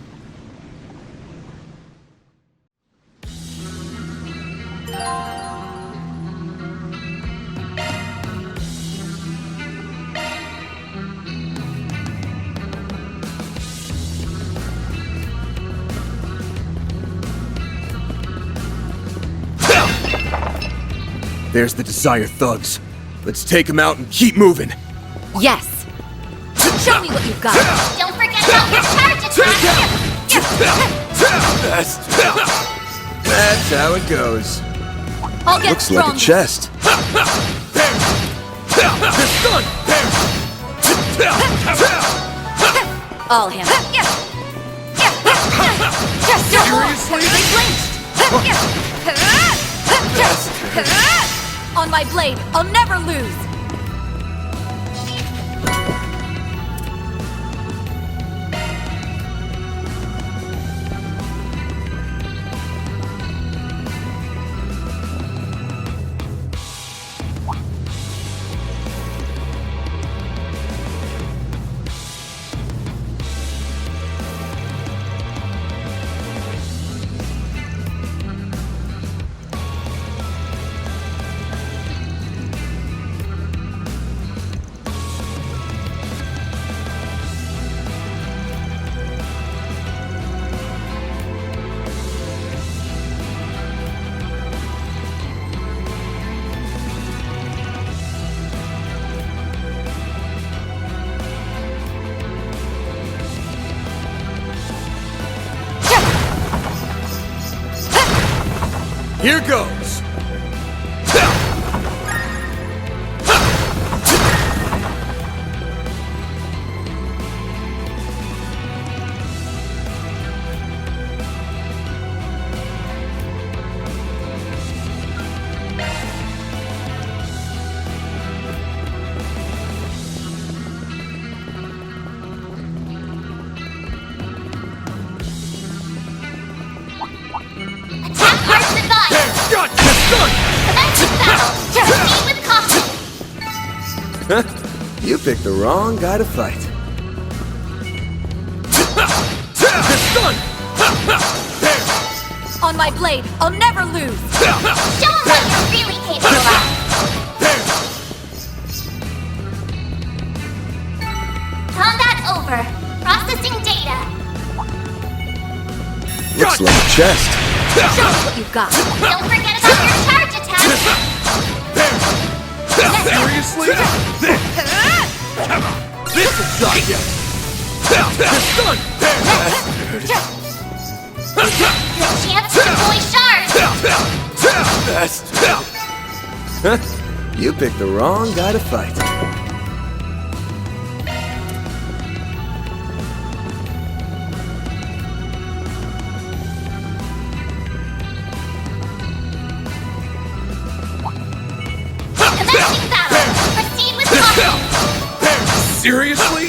There's the Desire thugs. Let's take them out and keep moving. Yes! Show me what you've got! Don't forget about your charge attack! That's how it goes. I'll get Looks like a chest. I'll handle it. On my blade, I'll never lose! Here goes! You picked the wrong guy to fight. On my blade, I'll never lose! Show them what you're really capable of! Combat over. Processing data. Looks like a chest. Show us what you've got! Don't forget about your charge attack! Seriously? This is not yet! Your chance to deploy shards! You picked the wrong guy to fight. Commencing battle! Proceed with caution! Seriously?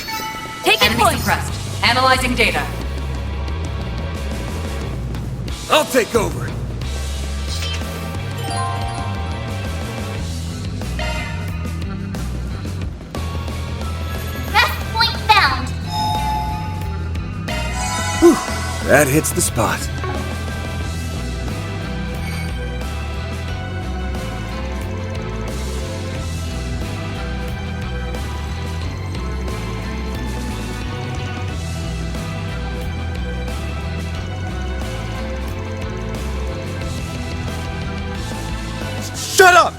Taking point! Suppressed. Analyzing data. I'll take over. Rest point found! Whew, that hits the spot. Shut up!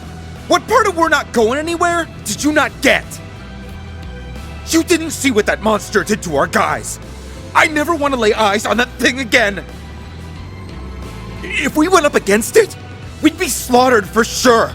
What part of we're not going anywhere did you not get? You didn't see what that monster did to our guys. I never want to lay eyes on that thing again. If we went up against it, we'd be slaughtered for sure.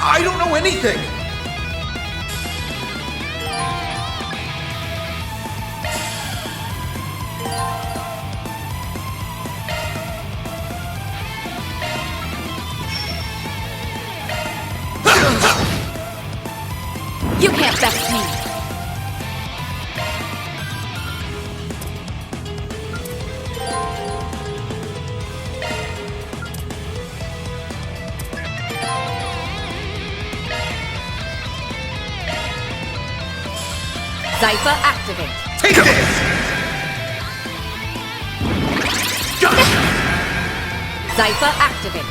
I don't know anything! You can't vex me! Zypher activate. Take this! Zypher activate.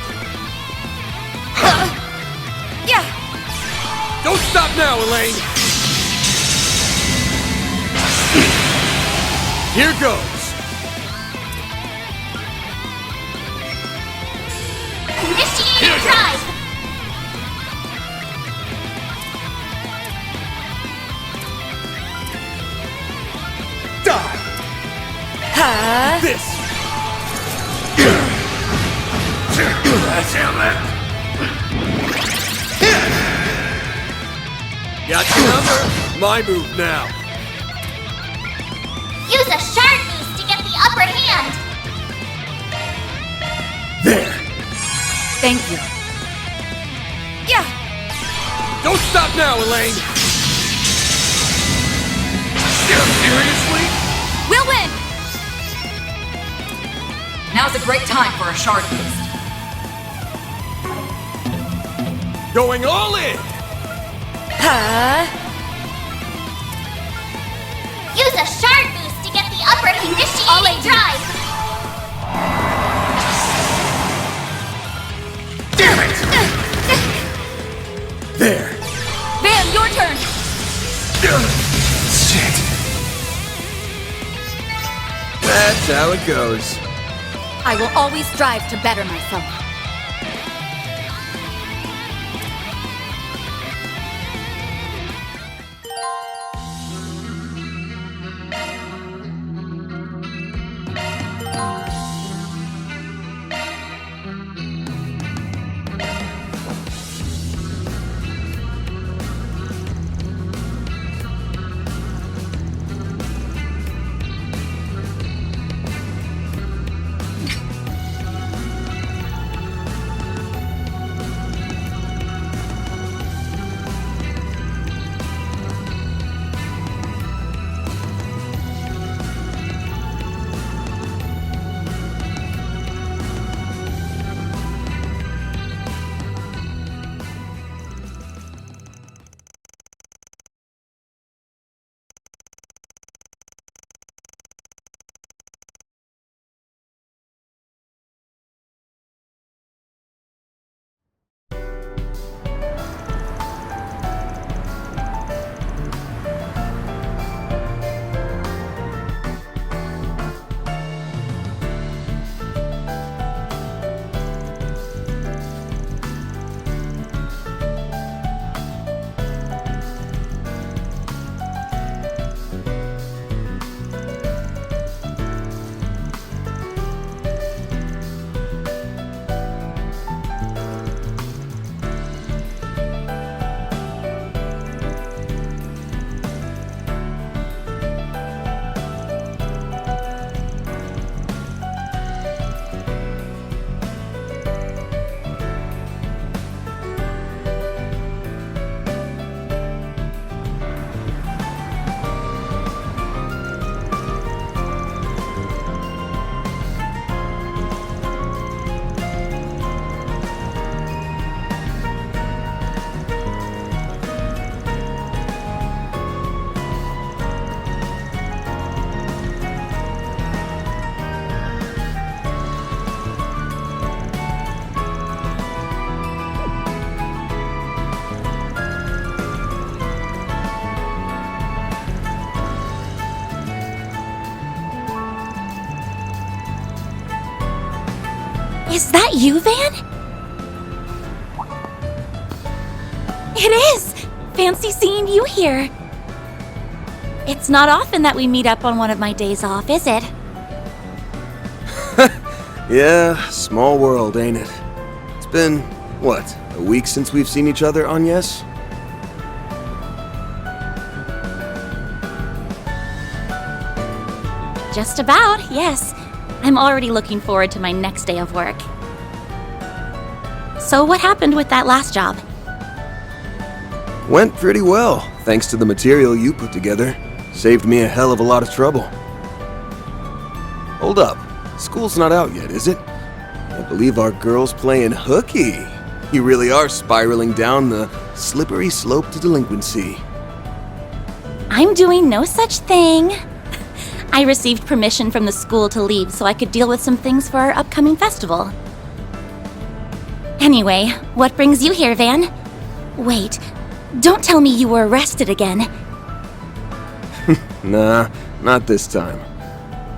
Yeah! Don't stop now, Elaine! Here goes! Initiating drive! Die! This! That's it. Got your number? My move now. Use a shard boost to get the upper hand! There! Thank you. Yeah! Don't stop now, Elaine! Seriously? We'll win! Now's a great time for a shard boost. Going all in! Use a shard boost to get the upper hand! Initiating drive! Damn it! There! Van, your turn! Shit! That's how it goes. I will always strive to better myself. Is that you, Van? It is! Fancy seeing you here. It's not often that we meet up on one of my days off, is it? Yeah, small world, ain't it? It's been What, a week since we've seen each other, Agnes? Just about, yes. I'm already looking forward to my next day of work. So what happened with that last job? Went pretty well, thanks to the material you put together. Saved me a hell of a lot of trouble. Hold up. School's not out yet, is it? I believe our girl's playing hooky. You really are spiraling down the slippery slope to delinquency. I'm doing no such thing. I received permission from the school to leave so I could deal with some things for our upcoming festival. Anyway, what brings you here, Van? Wait, don't tell me you were arrested again. Nah, not this time.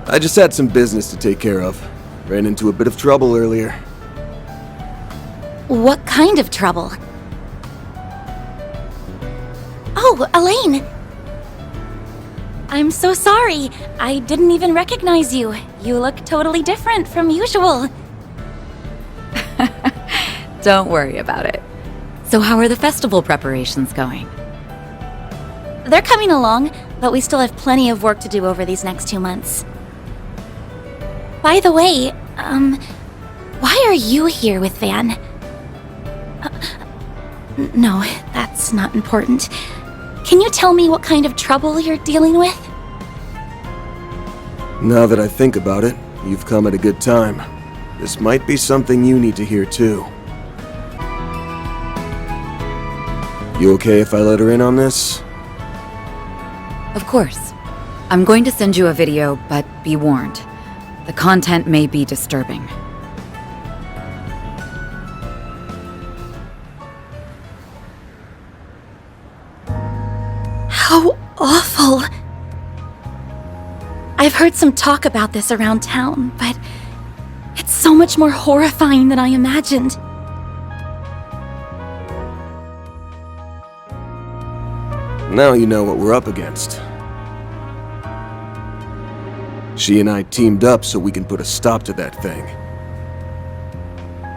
I just had some business to take care of. Ran into a bit of trouble earlier. What kind of trouble? Oh, Elaine! I'm so sorry. I didn't even recognize you. You look totally different from usual. Don't worry about it. So how are the festival preparations going? They're coming along, but we still have plenty of work to do over these next 2 months. By the way, why are you here with Van? No, that's not important. Can you tell me what kind of trouble you're dealing with? Now that I think about it, you've come at a good time. This might be something you need to hear too. You okay if I let her in on this? Of course. I'm going to send you a video, but be warned. The content may be disturbing. How awful! I've heard some talk about this around town, but it's so much more horrifying than I imagined. Now you know what we're up against. She and I teamed up so we can put a stop to that thing.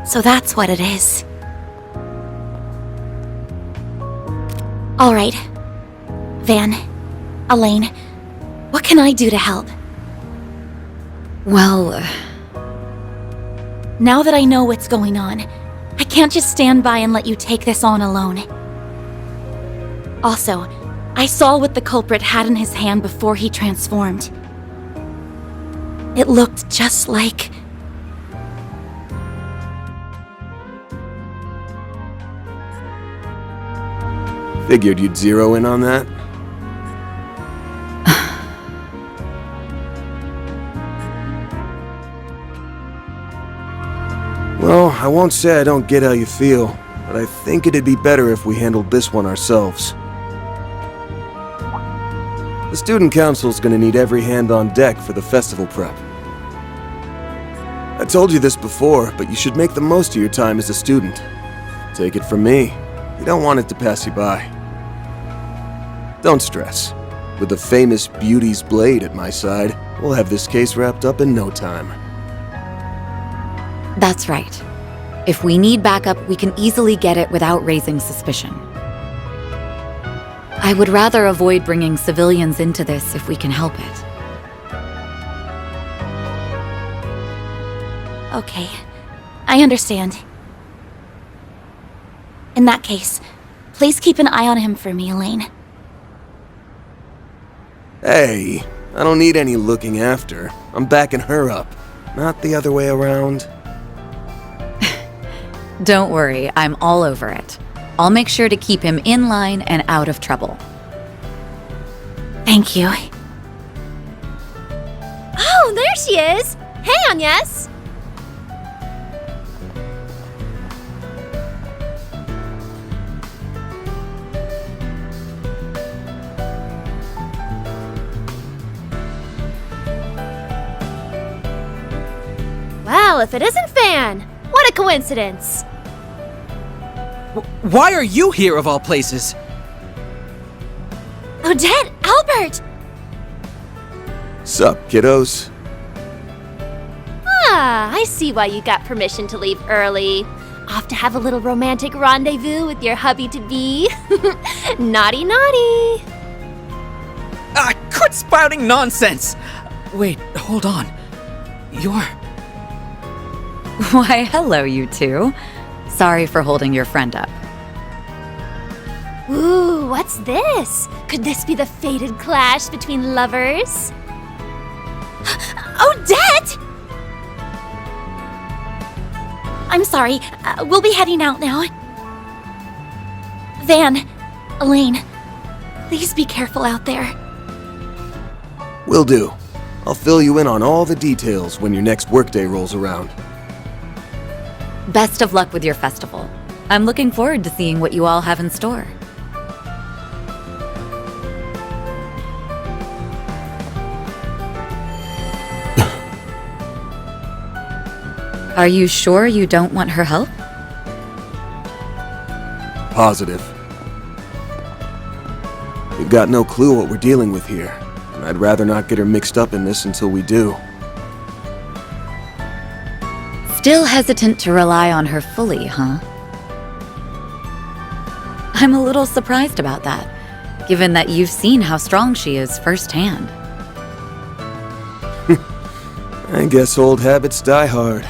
So that's what it is. All right. Van, Elaine, what can I do to help? Well, now that I know what's going on, I can't just stand by and let you take this on alone. Also, I saw what the culprit had in his hand before he transformed. It looked just like... Figured you'd zero in on that. Well, I won't say I don't get how you feel, but I think it'd be better if we handled this one ourselves. The student council's gonna need every hand on deck for the festival prep. I told you this before, but you should make the most of your time as a student. Take it from me, you don't want it to pass you by. Don't stress. With the famous Beauty's Blade at my side, we'll have this case wrapped up in no time. that's right. If we need backup, we can easily get it without raising suspicion. I would rather avoid bringing civilians into this if we can help it. Okay, I understand. In that case, please keep an eye on him for me, Elaine. Hey, I don't need any looking after. I'm backing her up, not the other way around. Don't worry, I'm all over it. I'll make sure to keep him in line and out of trouble. Thank you. Oh, there she is! Hey, Agnes! Well, if it isn't Fan! What a coincidence! Why are you here of all places? Odette! Albert! Sup, kiddos? Ah, I see why you got permission to leave early. Off to have a little romantic rendezvous with your hubby-to-be. Naughty, naughty. Quit spouting nonsense! Wait, hold on. You're... Why, hello, you two. Sorry for holding your friend up. Ooh, what's this? Could this be the fated clash between lovers? Odette! I'm sorry, we'll be heading out now. Van, Elaine, please be careful out there. Will do. I'll fill you in on all the details when your next workday rolls around. Best of luck with your festival. I'm looking forward to seeing what you all have in store. Are you sure you don't want her help? Positive. We've got no clue what we're dealing with here, and I'd rather not get her mixed up in this until we do. Still hesitant to rely on her fully, huh? I'm a little surprised about that, given that you've seen how strong she is firsthand. I guess old habits die hard.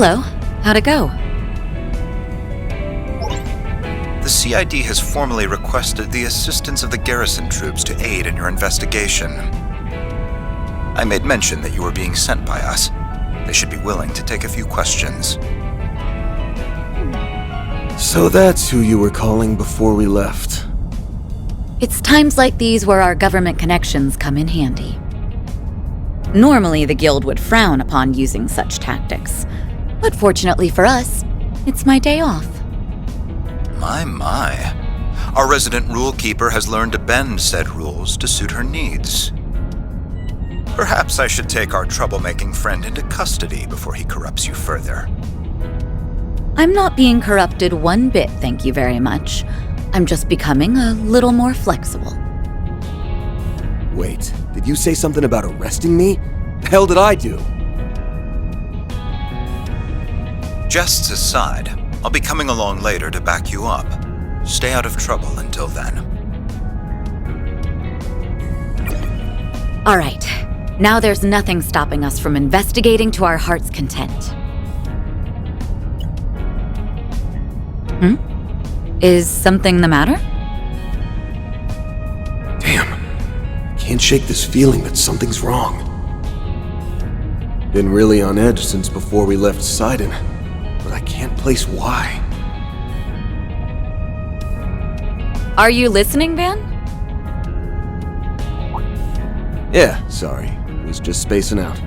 Hello. How'd it go? The CID has formally requested the assistance of the garrison troops to aid in your investigation. I made mention that you were being sent by us. They should be willing to take a few questions. So that's who you were calling before we left. It's times like these where our government connections come in handy. Normally, the Guild would frown upon using such tactics. But fortunately for us, it's my day off. My. Our resident rule keeper has learned to bend said rules to suit her needs. Perhaps I should take our troublemaking friend into custody before he corrupts you further. I'm not being corrupted one bit, thank you very much. I'm just becoming a little more flexible. Wait, did you say something about arresting me? The hell did I do? Jests aside, I'll be coming along later to back you up. Stay out of trouble until then. All right. Now there's nothing stopping us from investigating to our heart's content. Is something the matter? Damn. Can't shake this feeling that something's wrong. Been really on edge since before we left Sidon, but I can't place why. Are you listening, Van? Yeah, sorry. Was just spacing out.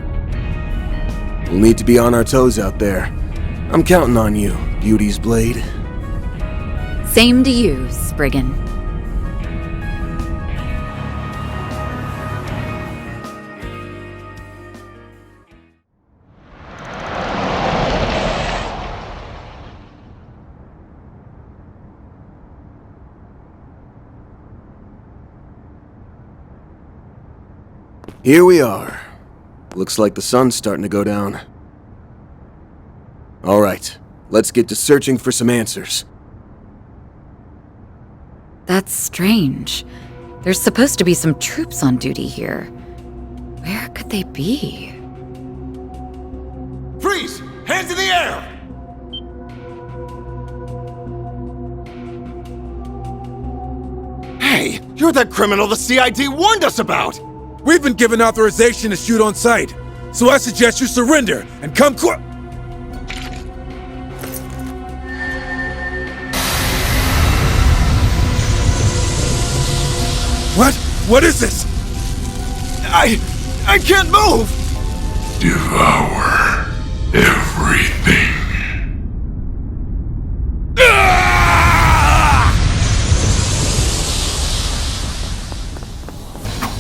We'll need to be on our toes out there. I'm counting on you, Beauty's Blade. Same to you, Spriggan. Here we are. Looks like the sun's starting to go down. All right, let's get to searching for some answers. That's strange. There's supposed to be some troops on duty here. Where could they be? Freeze! Hands in the air! Hey, you're that criminal the CID warned us about! We've been given authorization to shoot on sight, so I suggest you surrender and come quick. What? What is this? I can't move! Devour everything.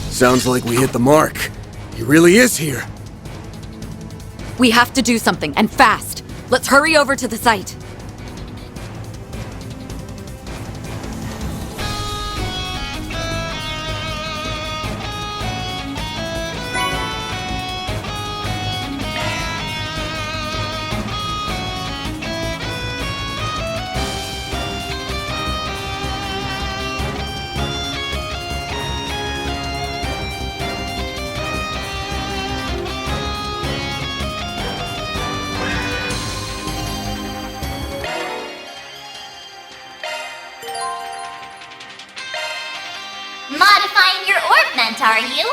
Sounds like we hit the mark. He really is here. We have to do something, and fast. Let's hurry over to the site. Modifying your orbment, are you?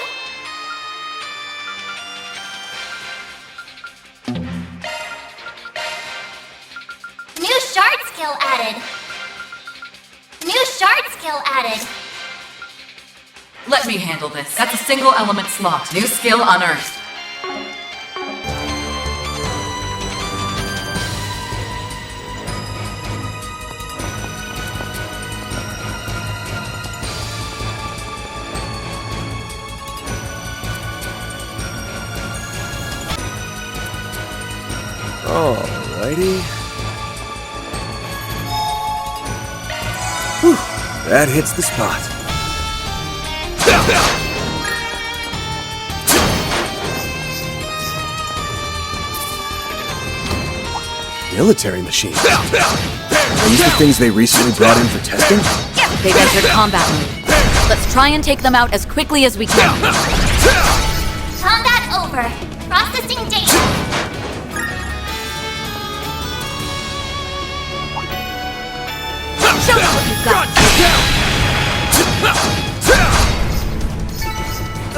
New shard skill added. New shard skill added. Let me handle this. That's a single element slot. New skill unearthed. Alrighty. Whew, that hits the spot. Military machines. Are these the things they recently brought in for testing? They've entered combat mode. Let's try and take them out as quickly as we can. Combat over. Processing data.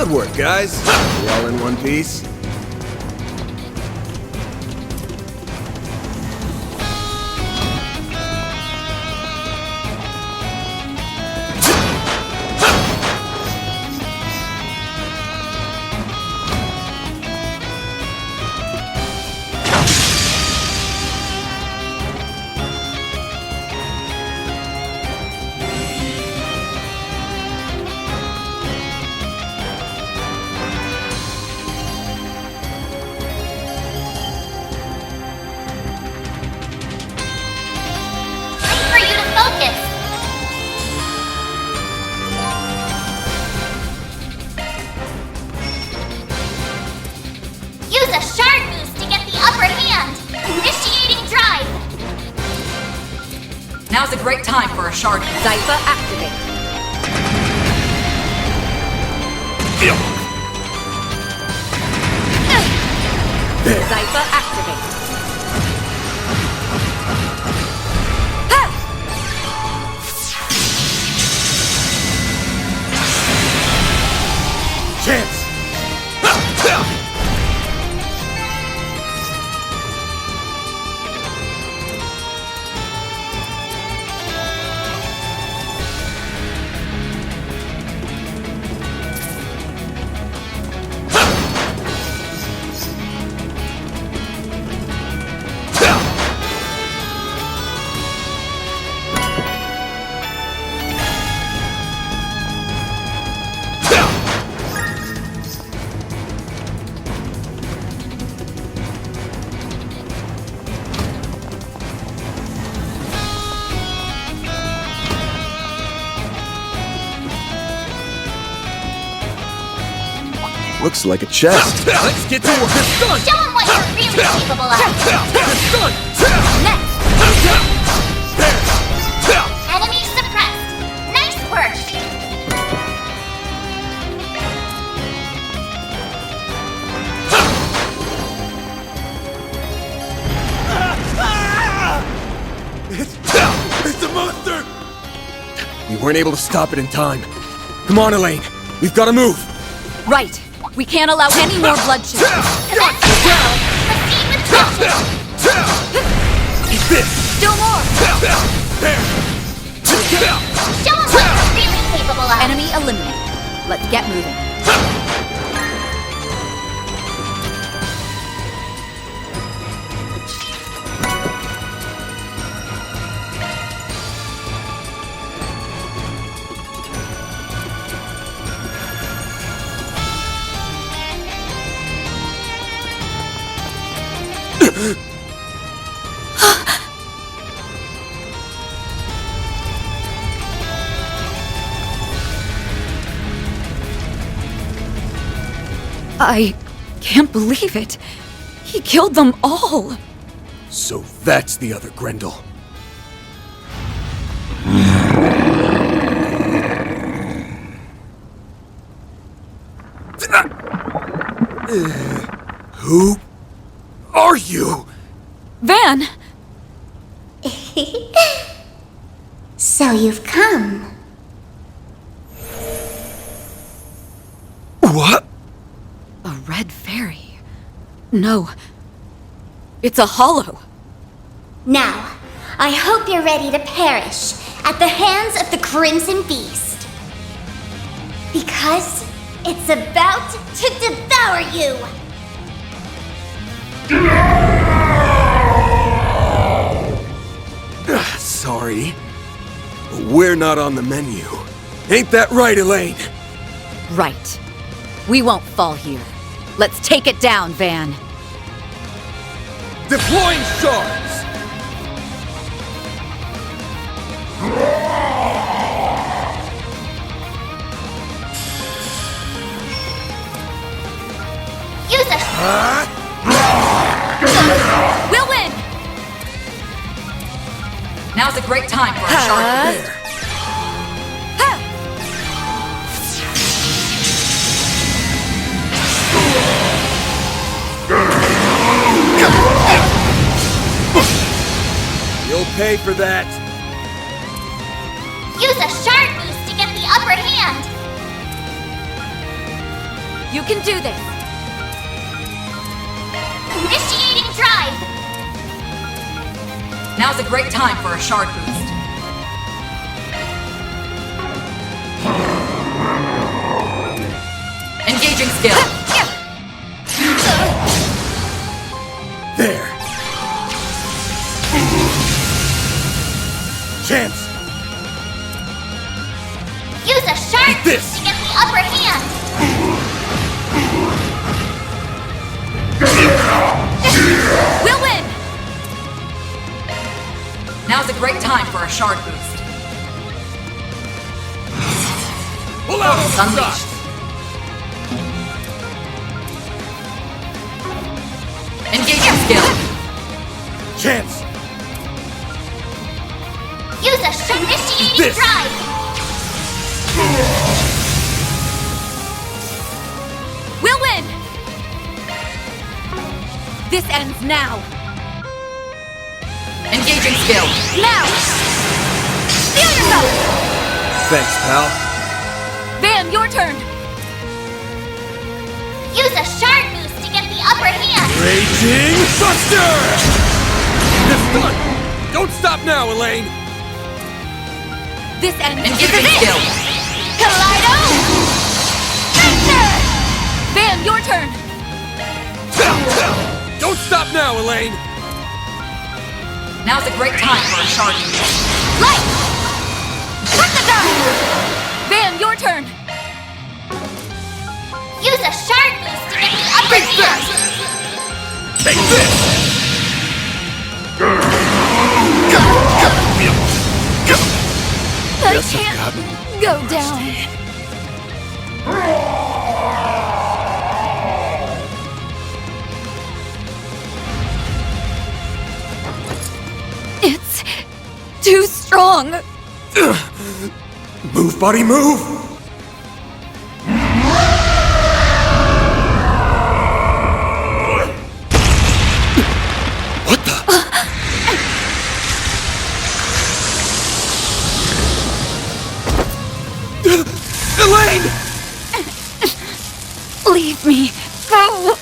Good work, guys. We all in one piece? For you to focus. Use a shard boost to get the upper hand. Initiating drive. Now's a great time for a shard. Zypha activate. Zypha activate. Chance! Looks like a chest. Let's get to work. Show them what you're really capable of. Next. Enemy suppressed. Nice work. It's a monster! We weren't able to stop it in time. Come on, Elaine. We've got to move. Right. We can't allow any more bloodshed. Proceed with caution. Eat this. Still more. Show them what you're really capable of. Enemy eliminated. Let's get moving. I can't believe it. He killed them all. So that's the other Grendel. Who are you? Van! So you've come. What? A red fairy? No. It's a hollow. Now, I hope you're ready to perish at the hands of the Crimson Beast. Because it's about to devour you! Sorry. But we're not on the menu. Ain't that right, Elaine? Right. We won't fall here. Let's take it down, Van. Deploying shards! Use a... We'll win! Now's a great time for a shard. There. You'll pay for that. Use a shard boost to get the upper hand. You can do this! Initiating drive! Now's a great time for a shard boost. Engaging skill. There! Chance! Use a sharp Eat this! to get the upper hand! We'll win! Now's a great time for a shard boost. Pull out! Focus unleashed. Engaging skill. Chance! Use a sharp initiating This. drive! We'll win! This ends now. Engaging skill. Now! Feel yourself! Thanks, pal. Van, your turn! Use a shard boost to get the upper hand! Raging Buster! This one! Don't stop now, Elaine! This ends. Engaging skill. Kaleido! Thunder! Van, your turn! Don't stop now, Elaine! Now's a great time for a shard boost. Light! Put the gun! Van, your turn! Use a shard boost to get the upper hand! Take this! I can't go down. It's too strong. Move, buddy, move! What the? Elaine! Leave me. Go.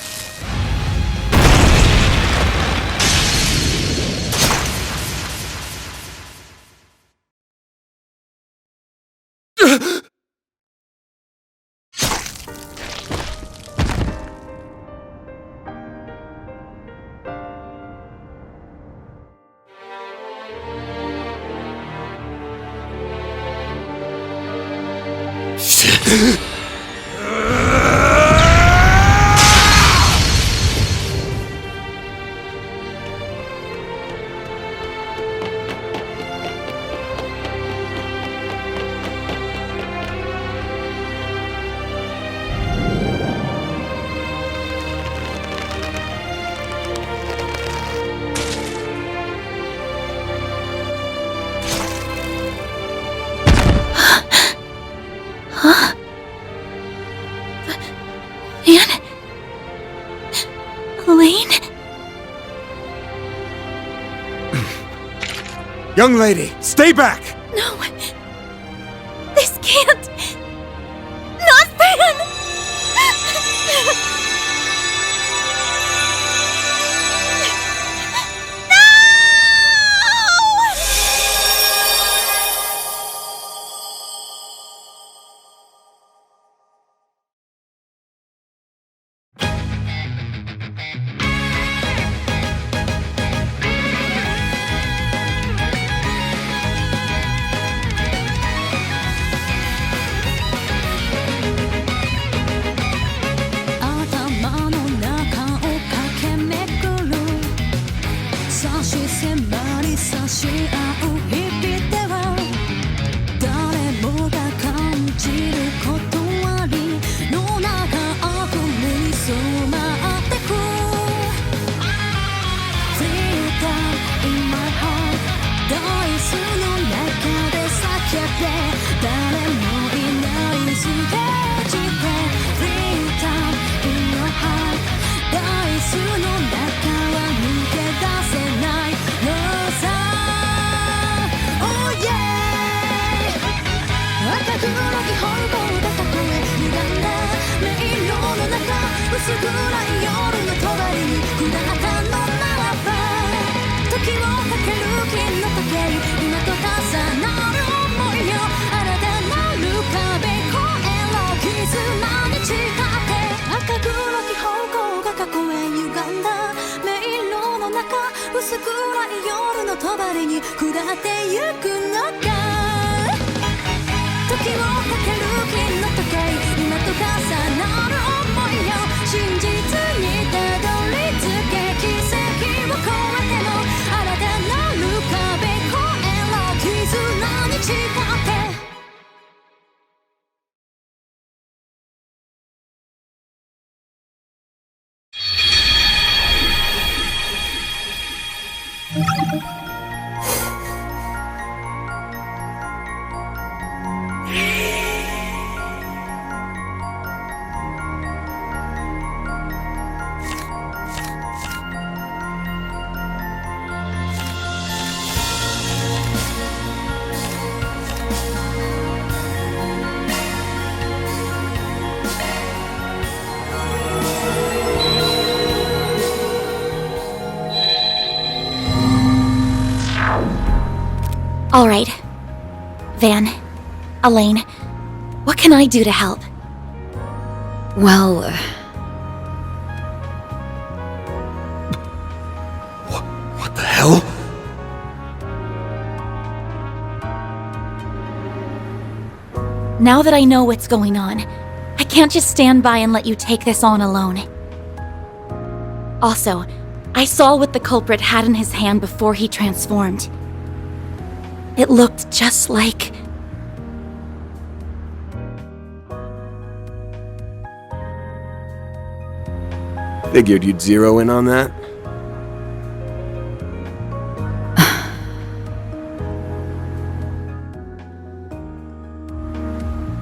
Huh? Van? Elaine? Young lady, stay back! No. This can't. Not Van! に下ってゆくのか時をかける日の時計今と重なる想いよ真実にたどり着け奇跡を超えても新たなる壁越えろ絆に誓って All right. Van, Elaine, what can I do to help? Well... What the hell? Now that I know what's going on, I can't just stand by and let you take this on alone. Also, I saw what the culprit had in his hand before he transformed. It looked just like... Figured you'd zero in on that.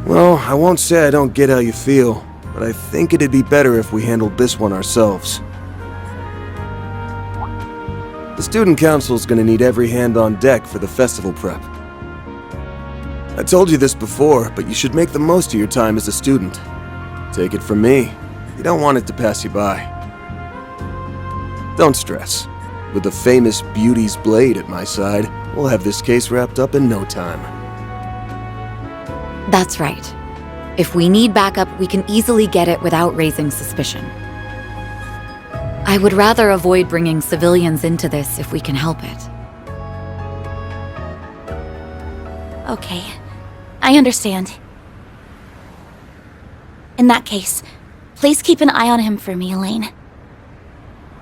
Well, I won't say I don't get how you feel, but I think it'd be better if we handled this one ourselves. The student council's gonna need every hand on deck for the festival prep. I told you this before, but you should make the most of your time as a student. Take it from me, you don't want it to pass you by. Don't stress. With the famous Beauty's Blade at my side, we'll have this case wrapped up in no time. That's right. If we need backup, we can easily get it without raising suspicion. I would rather avoid bringing civilians into this if we can help it. Okay, I understand. In that case, please keep an eye on him for me, Elaine.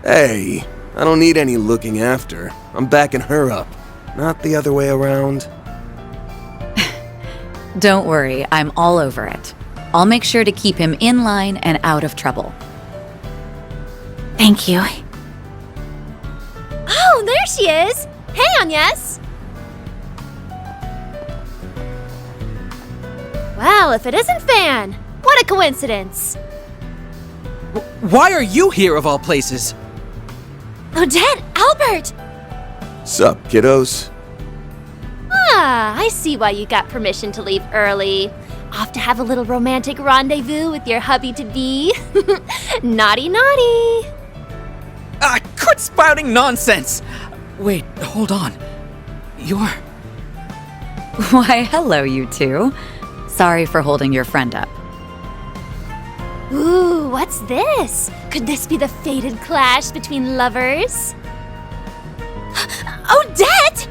Hey, I don't need any looking after. I'm backing her up, not the other way around. Don't worry, I'm all over it. I'll make sure to keep him in line and out of trouble. Thank you. Oh, there she is! Hey, Agnes! Well, if it isn't Fan! What a coincidence! Why are you here of all places? Odette! Albert! Sup, kiddos? Ah, I see why you got permission to leave early. Off to have a little romantic rendezvous with your hubby-to-be. Naughty, naughty! Quit spouting nonsense! Wait, hold on. You're... Why, hello, you two. Sorry for holding your friend up. Ooh, what's this? Could this be the fated clash between lovers? Odette!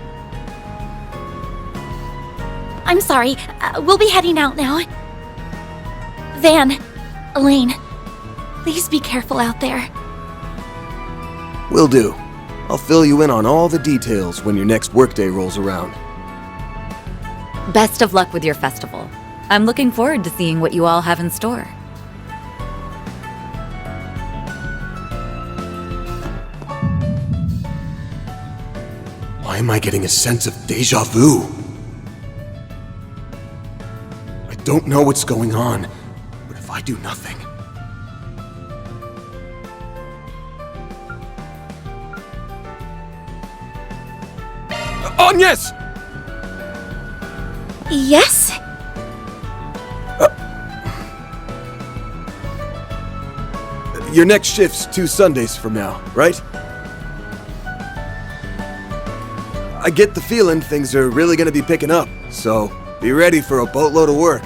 I'm sorry, we'll be heading out now. Van, Elaine, please be careful out there. Will do. I'll fill you in on all the details when your next workday rolls around. Best of luck with your festival. I'm looking forward to seeing what you all have in store. Why am I getting a sense of deja vu? I don't know what's going on, but if I do nothing... Agnes! Yes? Your next shift's 2 Sundays from now, right? I get the feeling things are really gonna be picking up, so be ready for a boatload of work.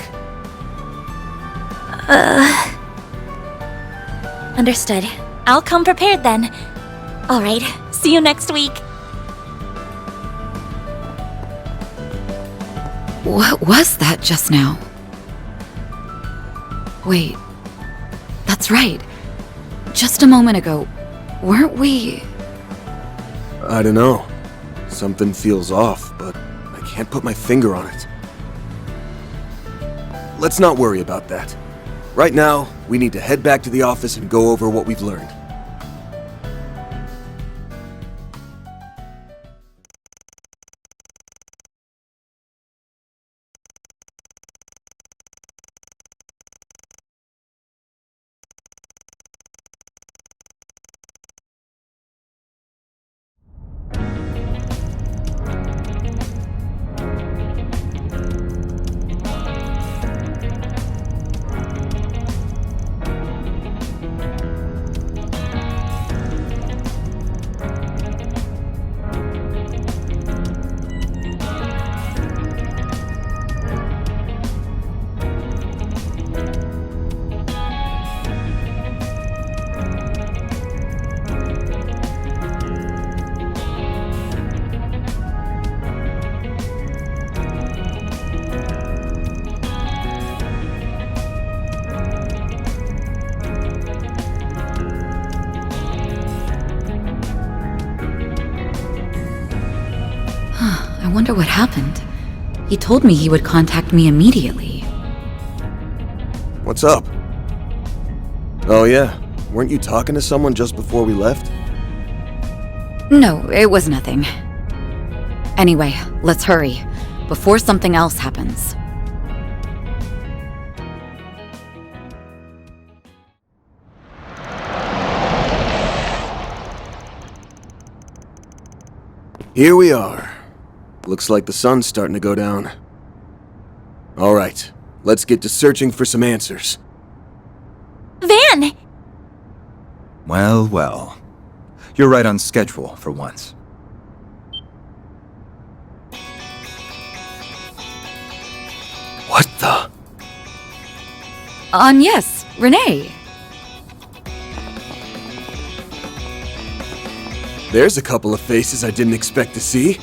Understood. I'll come prepared then. All right, see you next week. What was that just now? Wait. That's right. Just a moment ago, weren't we... I don't know. Something feels off, but I can't put my finger on it. Let's not worry about that. Right now, we need to head back to the office and go over what we've learned. I wonder what happened. He told me he would contact me immediately. What's up? Oh yeah, weren't you talking to someone just before we left? No, it was nothing. Anyway, let's hurry, before something else happens. Here we are. Looks like the sun's starting to go down. Alright, let's get to searching for some answers. Van! Well, well. You're right on schedule for once. What the? Yes, Renee. There's a couple of faces I didn't expect to see.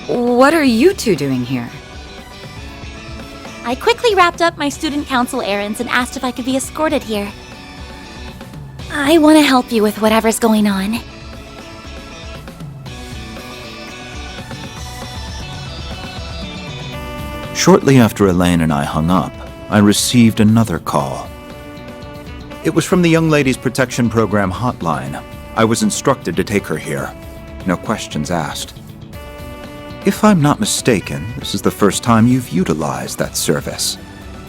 What are you two doing here? I quickly wrapped up my student council errands and asked if I could be escorted here. I want to help you with whatever's going on. Shortly after Elaine and I hung up, I received another call. It was from the Young Ladies Protection Program hotline. I was instructed to take her here. No questions asked. If I'm not mistaken, this is the first time you've utilized that service.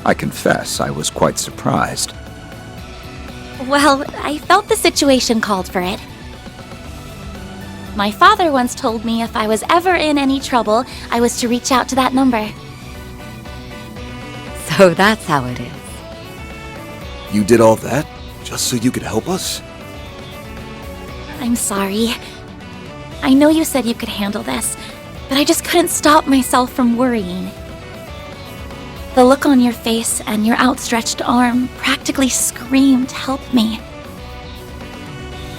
I confess I was quite surprised. Well, I felt the situation called for it. My father once told me if I was ever in any trouble, I was to reach out to that number. So that's how it is. You did all that just so you could help us? I'm sorry. I know you said you could handle this, but I just couldn't stop myself from worrying. The look on your face and your outstretched arm practically screamed, "Help me."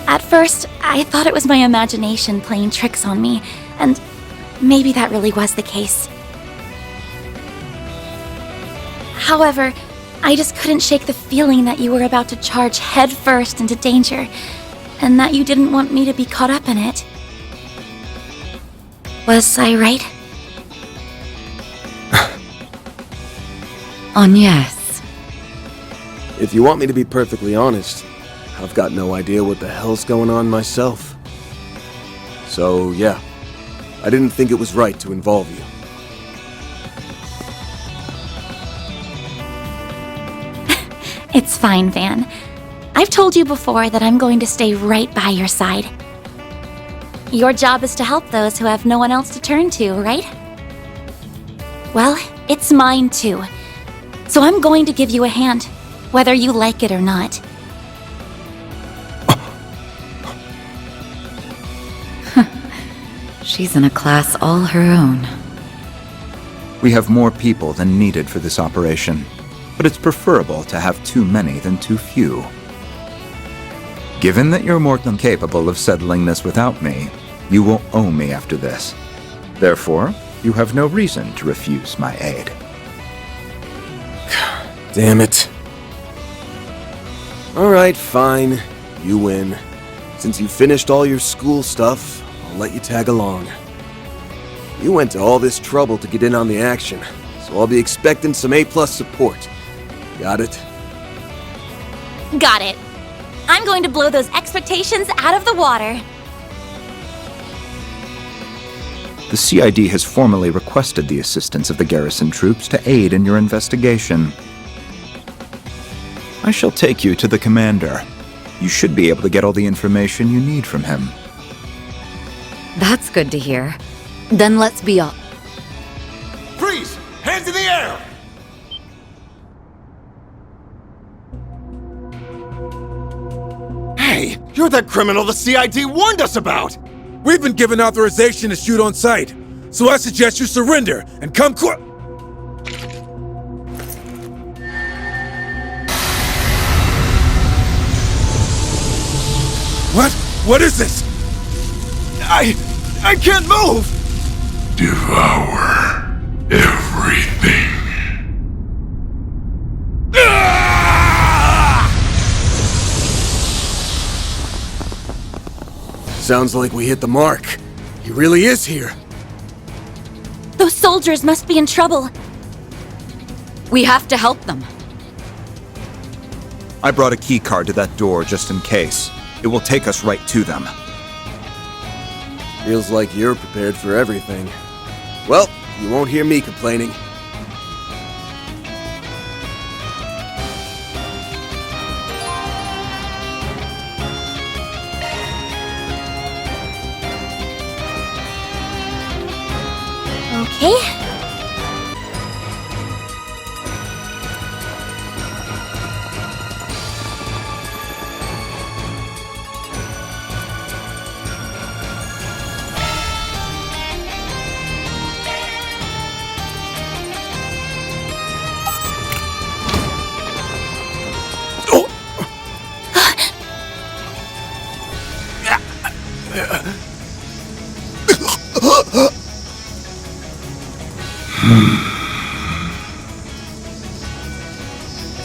At first, I thought it was my imagination playing tricks on me, and maybe that really was the case. However, I just couldn't shake the feeling that you were about to charge headfirst into danger, and that you didn't want me to be caught up in it. Was I right? Yes. If you want me to be perfectly honest, I've got no idea what the hell's going on myself. So, yeah, I didn't think it was right to involve you. It's fine, Van. I've told you before that I'm going to stay right by your side. Your job is to help those who have no one else to turn to, right? Well, it's mine too. So I'm going to give you a hand, whether you like it or not. She's in a class all her own. We have more people than needed for this operation, but it's preferable to have too many than too few. Given that you're more than capable of settling this without me, you will owe me after this. Therefore, You have no reason to refuse my aid. Damn it. Alright, fine. You win. Since you finished all your school stuff, I'll let you tag along. You went to all this trouble to get in on the action, so I'll be expecting some A+ support. Got it? Got it. I'm going to blow those expectations out of the water. The CID has formally requested the assistance of the garrison troops to aid in your investigation. I shall take you to the commander. You should be able to get all the information you need from him. That's good to hear. Then let's be up. Freeze! Hands in the air! Hey, you're that criminal the CID warned us about! We've been given authorization to shoot on sight, so I suggest you surrender and come quick. What? What is this? I can't move! Devour everything. Sounds like we hit the mark. He really is here. Those soldiers must be in trouble. We have to help them. I brought a key card to that door just in case. It will take us right to them. Feels like you're prepared for everything. Well, you won't hear me complaining. Okay.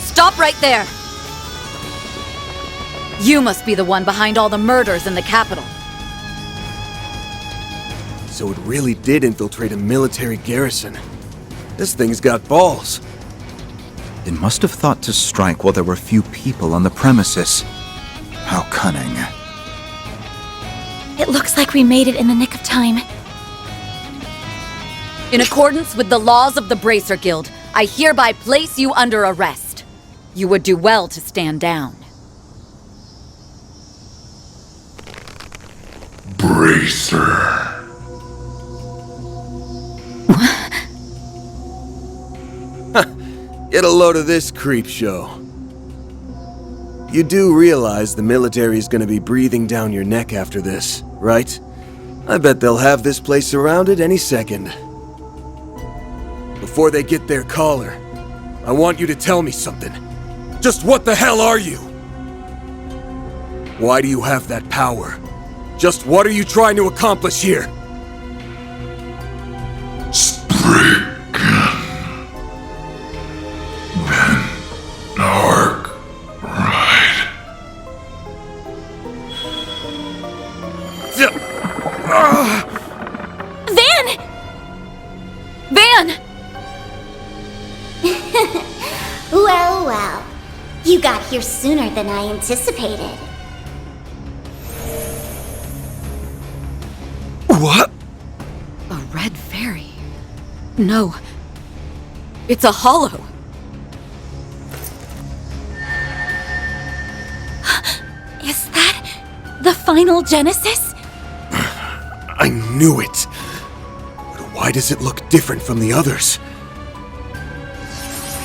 Stop right there! You must be the one behind all the murders in the capital. So it really did infiltrate a military garrison. This thing's got balls. It must have thought to strike while there were few people on the premises. How cunning. It looks like we made it in the nick of time. In accordance with the laws of the Bracer Guild, I hereby place you under arrest. You would do well to stand down. Bracer. Get a load of this creep show. You do realize the military's gonna be breathing down your neck after this, right? I bet they'll have this place surrounded any second. Before they get their collar, I want you to tell me something. Just what the hell are you? Why do you have that power? Just what are you trying to accomplish here? Narc ride. Van! Van! Well, well. You got here sooner than I anticipated. What? A red fairy? No. It's a hollow. Is that the final Genesis? I knew it. But why does it look different from the others?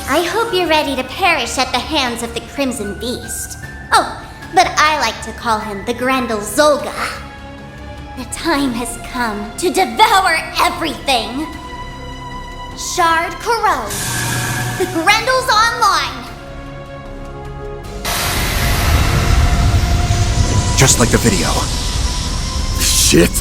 I hope you're ready to perish at the hands of the Crimson Beast. Oh, but I like to call him the Grendel Zolga. The time has come to devour everything. Shard Corrode. The Grendel's online. Just like the video. Shit.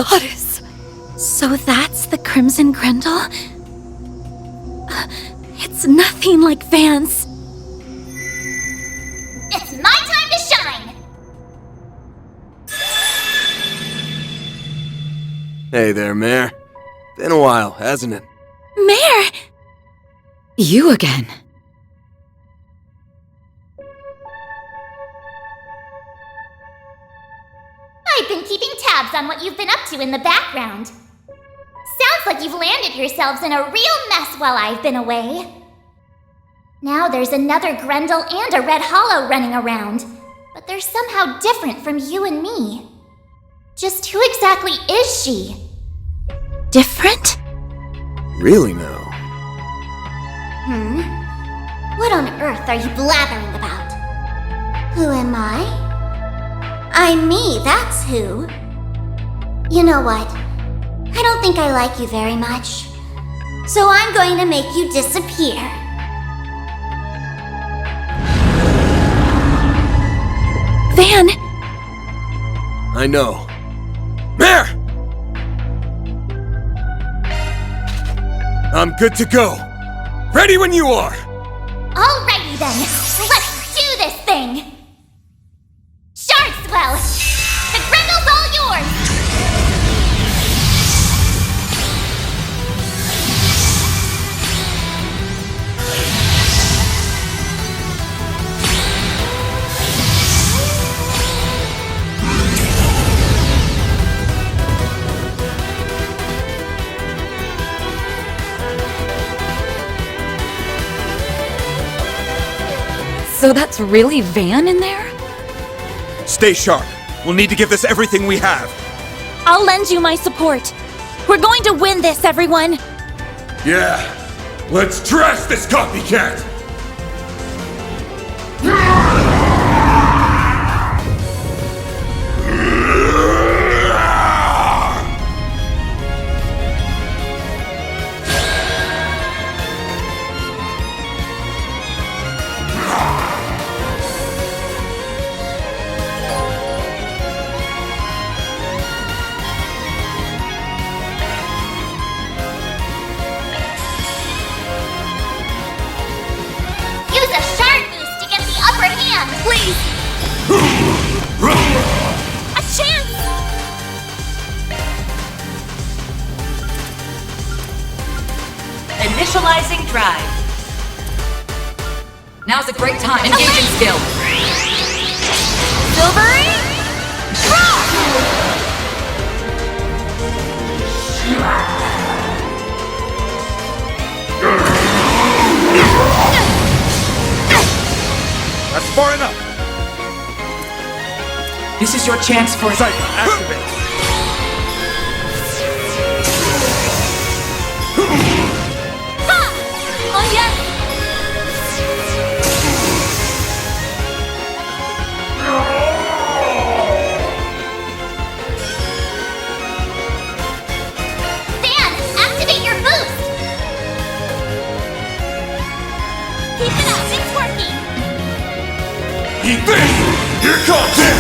goddess. So that's the Crimson Grendel? It's nothing like Vance. It's my time to shine! Hey there, Mare. Been a while, hasn't it? Mare! You again. I've been keeping tabs on what you've been up to in the background. Sounds like you've landed yourselves in a real mess while I've been away. Now there's another Grendel and a Red Hollow running around, but they're somehow different from you and me. Just who exactly is she? Different? Really now? What on earth are you blathering about? Who am I? I'm me, that's who. You know what? I don't think I like you very much. So I'm going to make you disappear. Van! I know. Mare! I'm good to go. Ready when you are! Alrighty then, let's do this thing! Sharkswell! The Grendel's all yours! So that's really Van in there? Stay sharp. We'll need to give this everything we have. I'll lend you my support. We're going to win this, everyone! Yeah, let's trash this copycat! Use a shard boost to get the upper hand, please! A chance! Initializing drive. Now's a great time. Engaging skill. Silvery? That's far enough. This is your chance for Cypher, activate. Oh yes! Dan, activate your boost! Keep it up, it's working! Eat this! Here comes it!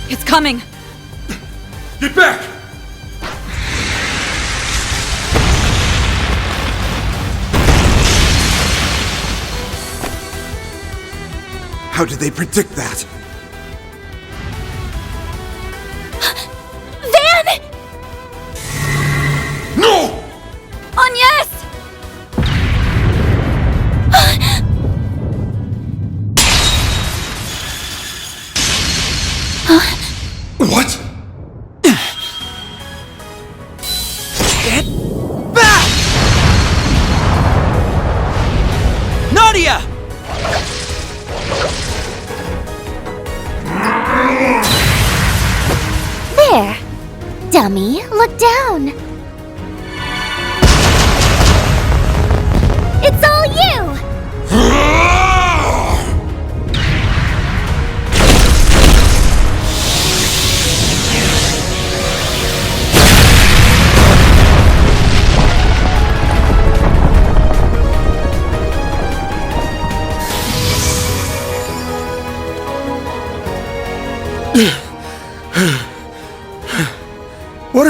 It's coming. Get back! How did they predict that? Van! No! On yes! What? Get back! Nadia! There. Dummy, look down.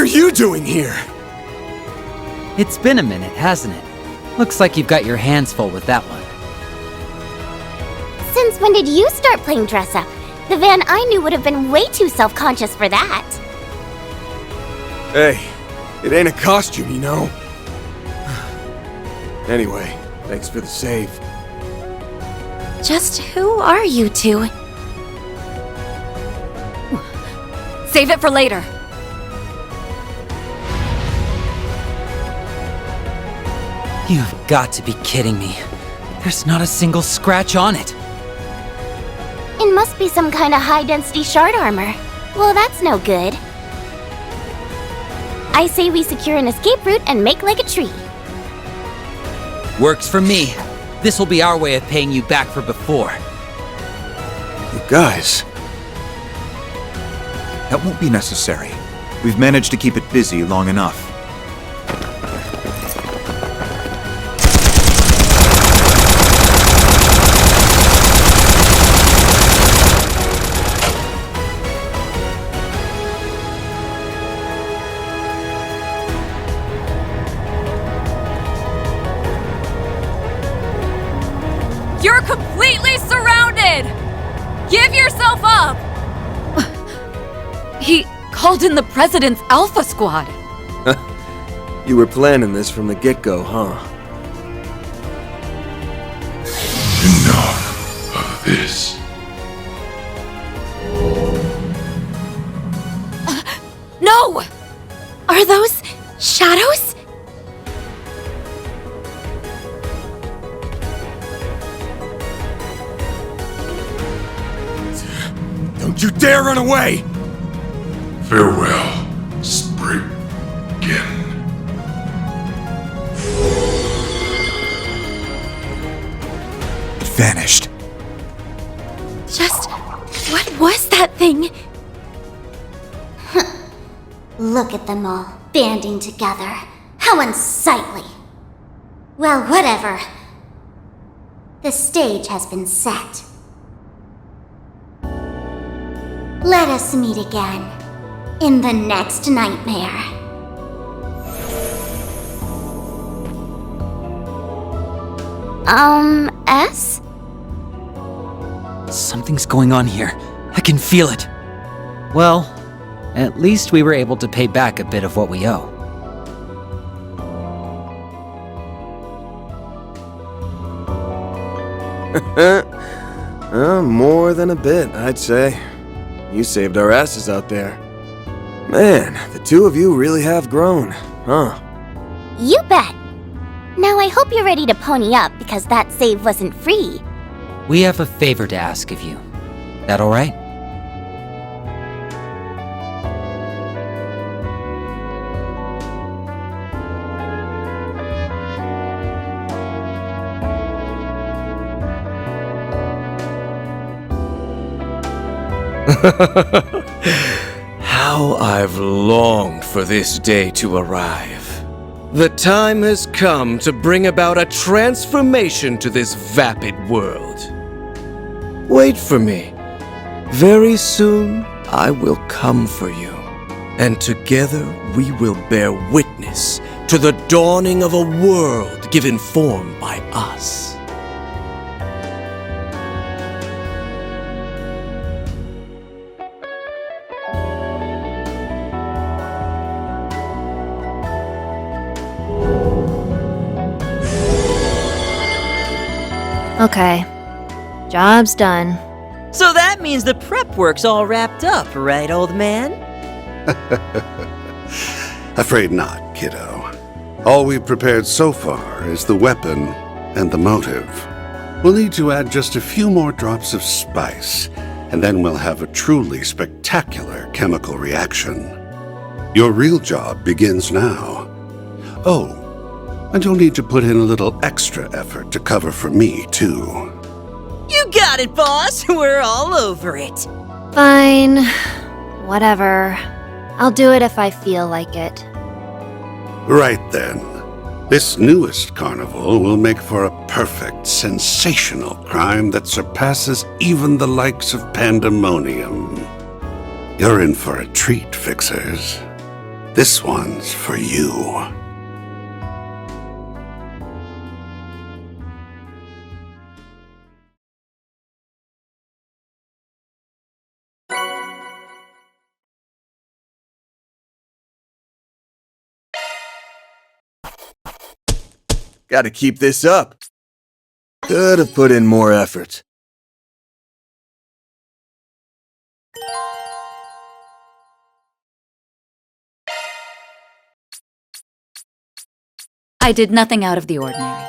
you doing here? It's been a minute, hasn't it? Looks like you've got your hands full with that one. Since when did you start playing dress up? The Van I knew would have been way too self-conscious for that. Hey, it ain't a costume, you know? Anyway, thanks for the save. Just who are you two? Save it for later. You've got to be kidding me. There's not a single scratch on it. It must be some kind of high-density shard armor. Well, that's no good. I say we secure an escape route and make like a tree. Works for me. This will be our way of paying you back for before. You guys... That won't be necessary. We've managed to keep it busy long enough. You're completely surrounded! Give yourself up! He called in the President's Alpha Squad. You were planning this from the get-go, huh? Enough of this. No! Are those shadows? Don't you dare run away! Farewell, Spriggan. It vanished. Just... what was that thing? Look at them all, banding together. How unsightly. Well, whatever. The stage has been set. Let us meet again in the next nightmare. S? Something's going on here. I can feel it. Well, at least we were able to pay back a bit of what we owe. More than a bit, I'd say. You saved our asses out there. Man, the two of you really have grown, huh? You bet. Now I hope you're ready to pony up because that save wasn't free. We have a favor to ask of you. That all right? How I've longed for this day to arrive. The time has come to bring about a transformation to this vapid world. Wait for me. Very soon, I will come for you. And together, we will bear witness to the dawning of a world given form by us. Okay. Job's done. So that means the prep work's all wrapped up, right, old man? Afraid not, kiddo. All we've prepared so far is the weapon and the motive. We'll need to add just a few more drops of spice, and then we'll have a truly spectacular chemical reaction. Your real job begins now. Oh, and you'll need to put in a little extra effort to cover for me, too. You got it, boss! We're all over it! Fine. Whatever. I'll do it if I feel like it. Right then. This newest carnival will make for a perfect, sensational crime that surpasses even the likes of Pandemonium. You're in for a treat, Fixers. This one's for you. Gotta keep this up. Could have put in more effort. I did nothing out of the ordinary.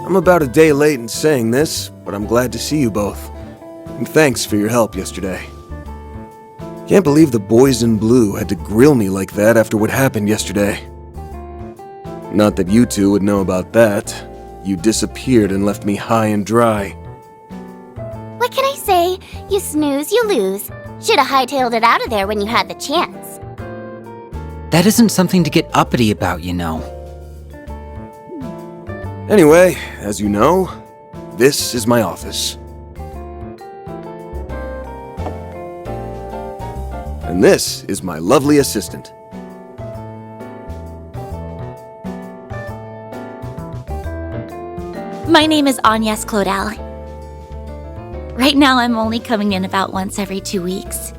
I'm about a day late in saying this, but I'm glad to see you both. And thanks for your help yesterday. Can't believe the boys in blue had to grill me like that after what happened yesterday. Not that you two would know about that. You disappeared and left me high and dry. What can I say? You snooze, you lose. Should've hightailed it out of there when you had the chance. That isn't something to get uppity about, you know. Anyway, as you know, this is my office. And this is my lovely assistant. My name is Agnes Claudel. Right now I'm only coming in about once every 2 weeks.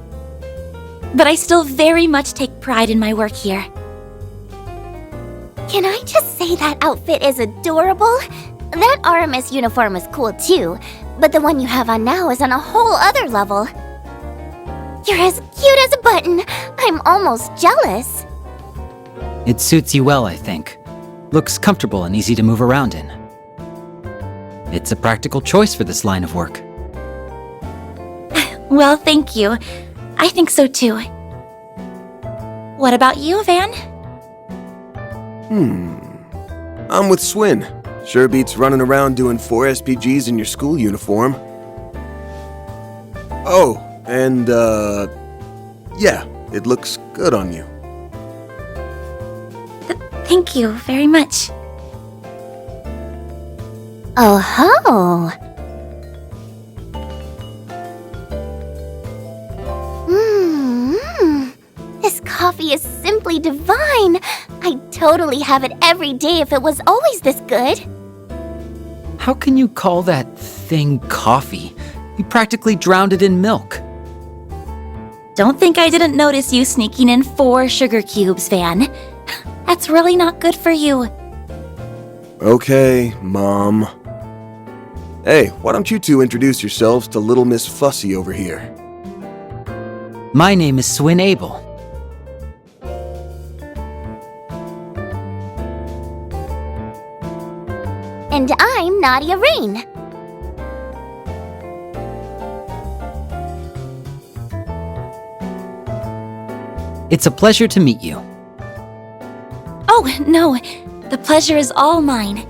But I still very much take pride in my work here. Can I just say that outfit is adorable? That RMS uniform was cool too, but the one you have on now is on a whole other level. You're as cute as a button. I'm almost jealous. It suits you well, I think. Looks comfortable and easy to move around in. It's a practical choice for this line of work. Well, thank you. I think so too. What about you, Van? I'm with Swin. Sure beats running around doing 4 SPGs in your school uniform. Oh, and, yeah, it looks good on you. Thank you very much. Oh ho! This coffee is simply divine. I'd totally have it every day if it was always this good. How can you call that thing coffee? You practically drowned it in milk. Don't think I didn't notice you sneaking in 4 sugar cubes, Van. That's really not good for you. Okay, Mom. Hey, why don't you two introduce yourselves to Little Miss Fussy over here? My name is Swin Abel. And I'm Nadia Rain. It's a pleasure to meet you. Oh, no. The pleasure is all mine.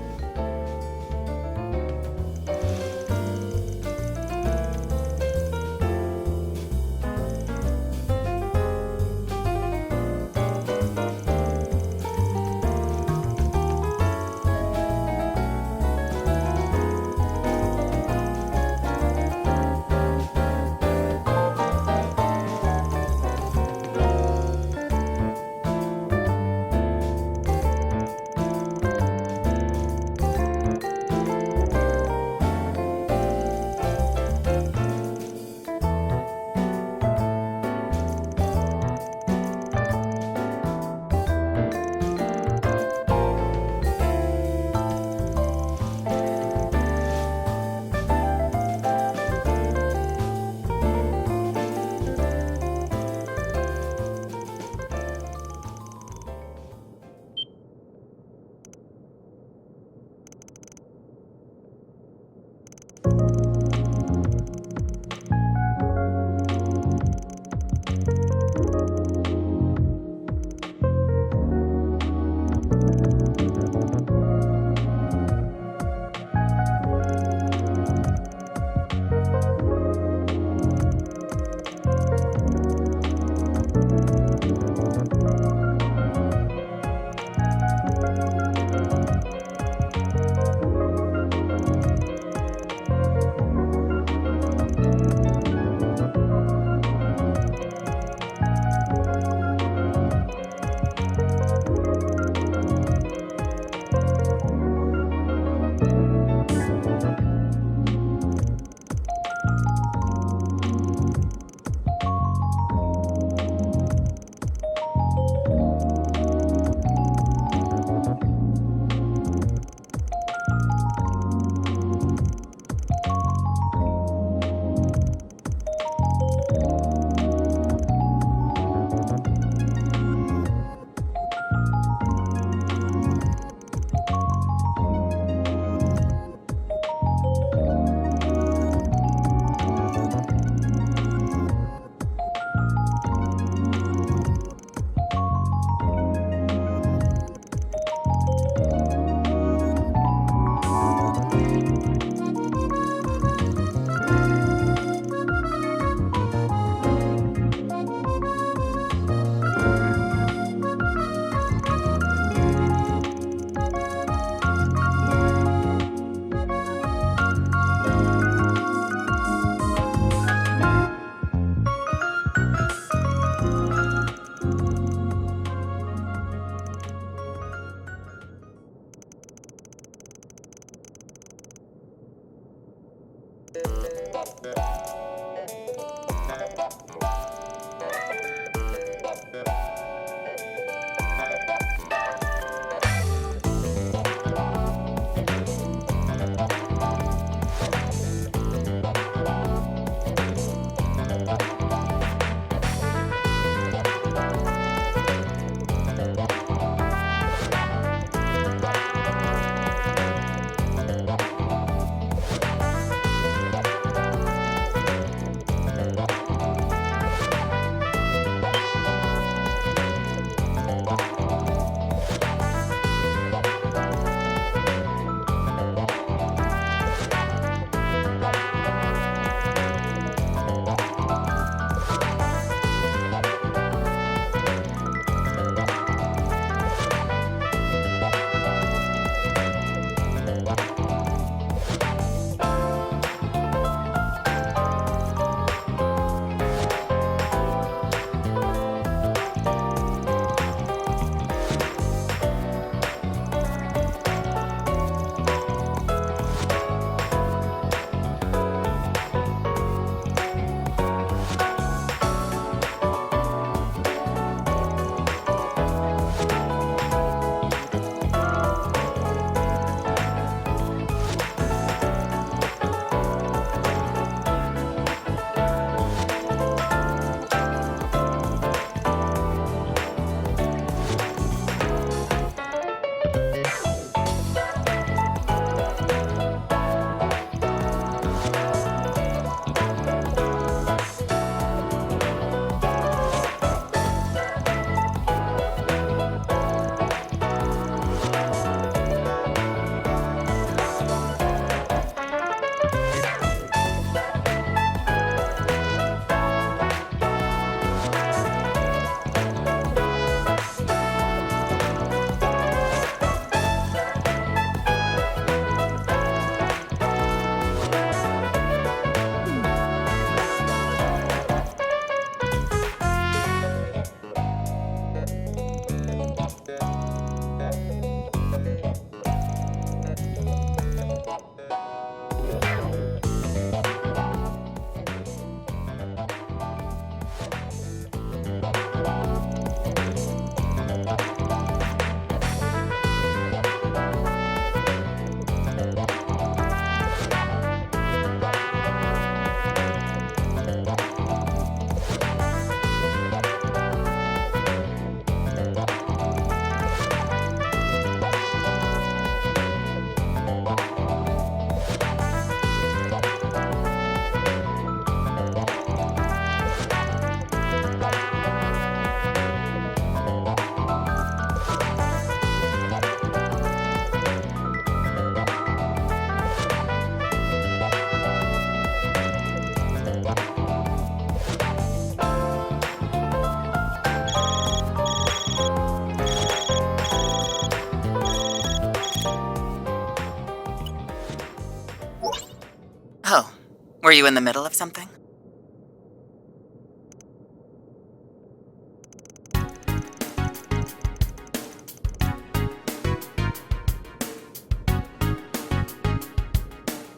Were you in the middle of something?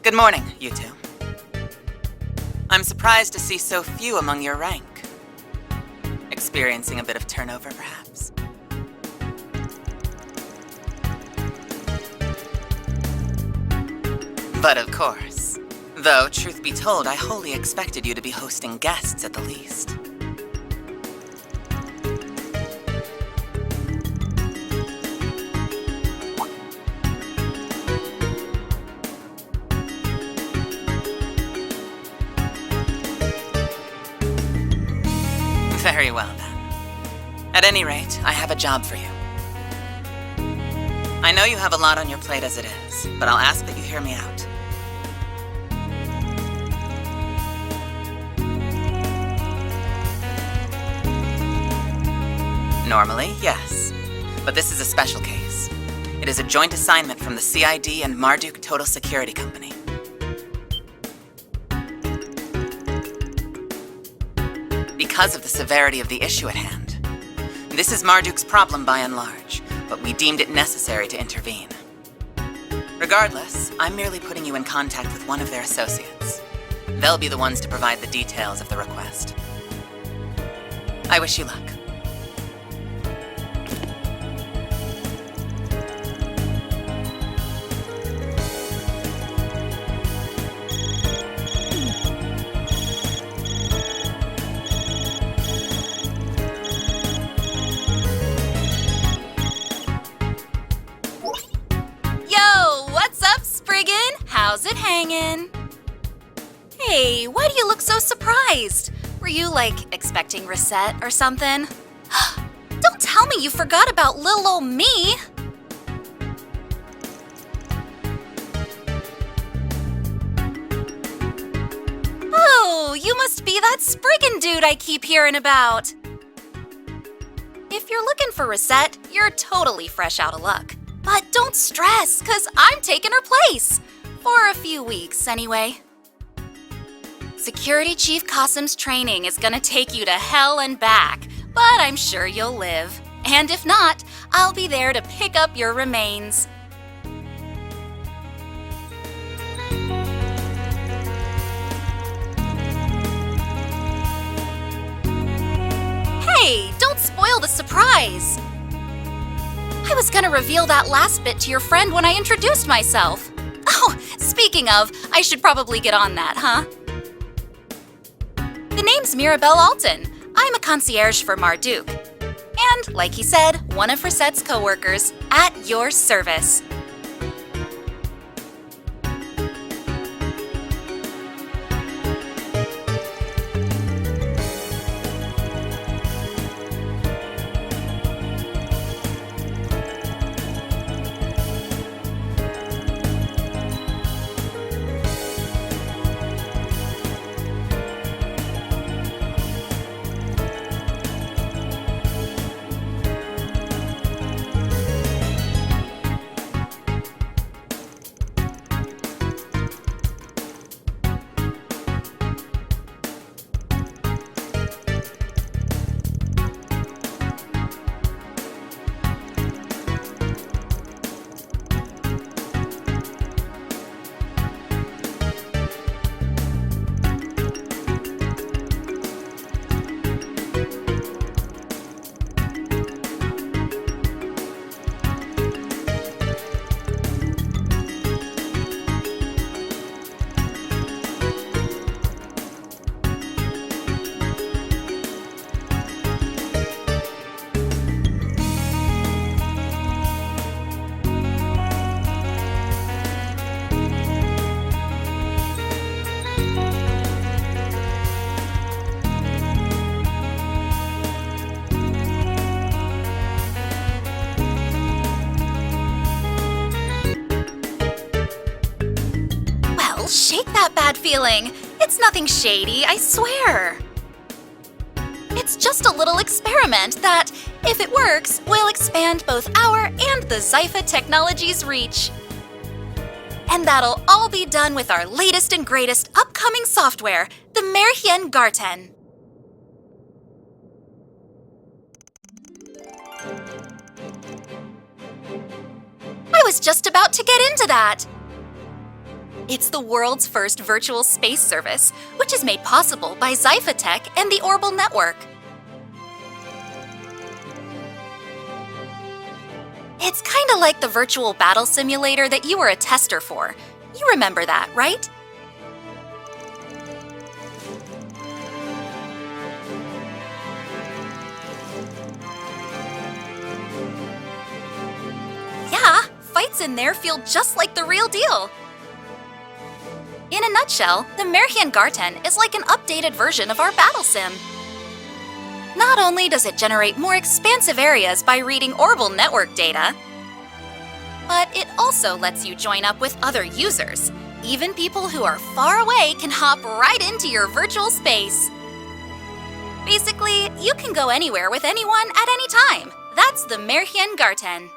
Good morning, you two. I'm surprised to see so few among your rank. Experiencing a bit of turnover, perhaps? But of course. Though, truth be told, I wholly expected you to be hosting guests at the least. Very well, then. At any rate, I have a job for you. I know you have a lot on your plate as it is, but I'll ask that you hear me out. Normally, yes. But this is a special case. It is a joint assignment from the CID and Marduk Total Security Company. Because of the severity of the issue at hand. This is Marduk's problem by and large, but we deemed it necessary to intervene. Regardless, I'm merely putting you in contact with one of their associates. They'll be the ones to provide the details of the request. I wish you luck. How's it hanging? Hey, why do you look so surprised? Were you, like, expecting Reset or something? Don't tell me you forgot about little ol' me! Oh, you must be that Spriggan dude I keep hearing about! If you're looking for Reset, you're totally fresh out of luck. But don't stress, 'cause I'm taking her place! For a few weeks, anyway. Security Chief Qasim's training is gonna take you to hell and back, but I'm sure you'll live. And if not, I'll be there to pick up your remains. Hey, don't spoil the surprise! I was gonna reveal that last bit to your friend when I introduced myself. Oh, speaking of, I should probably get on that, huh? The name's Mirabelle Alton. I'm a concierge for Marduk. And, like he said, one of Reset's co-workers, at your service. Shake that bad feeling. It's nothing shady, I swear. It's just a little experiment that, if it works, will expand both our and the Zypha technology's reach. And that'll all be done with our latest and greatest upcoming software, the Merhien Garten. I was just about to get into that! It's the world's first virtual space service, which is made possible by Zyphatech and the Orbital Network. It's kinda like the virtual battle simulator that you were a tester for. You remember that, right? Yeah, fights in there feel just like the real deal. In a nutshell, the Merhien Garten is like an updated version of our battle sim. Not only does it generate more expansive areas by reading Orbital Network data, but it also lets you join up with other users. Even people who are far away can hop right into your virtual space. Basically, you can go anywhere with anyone at any time. That's the Merhien Garten.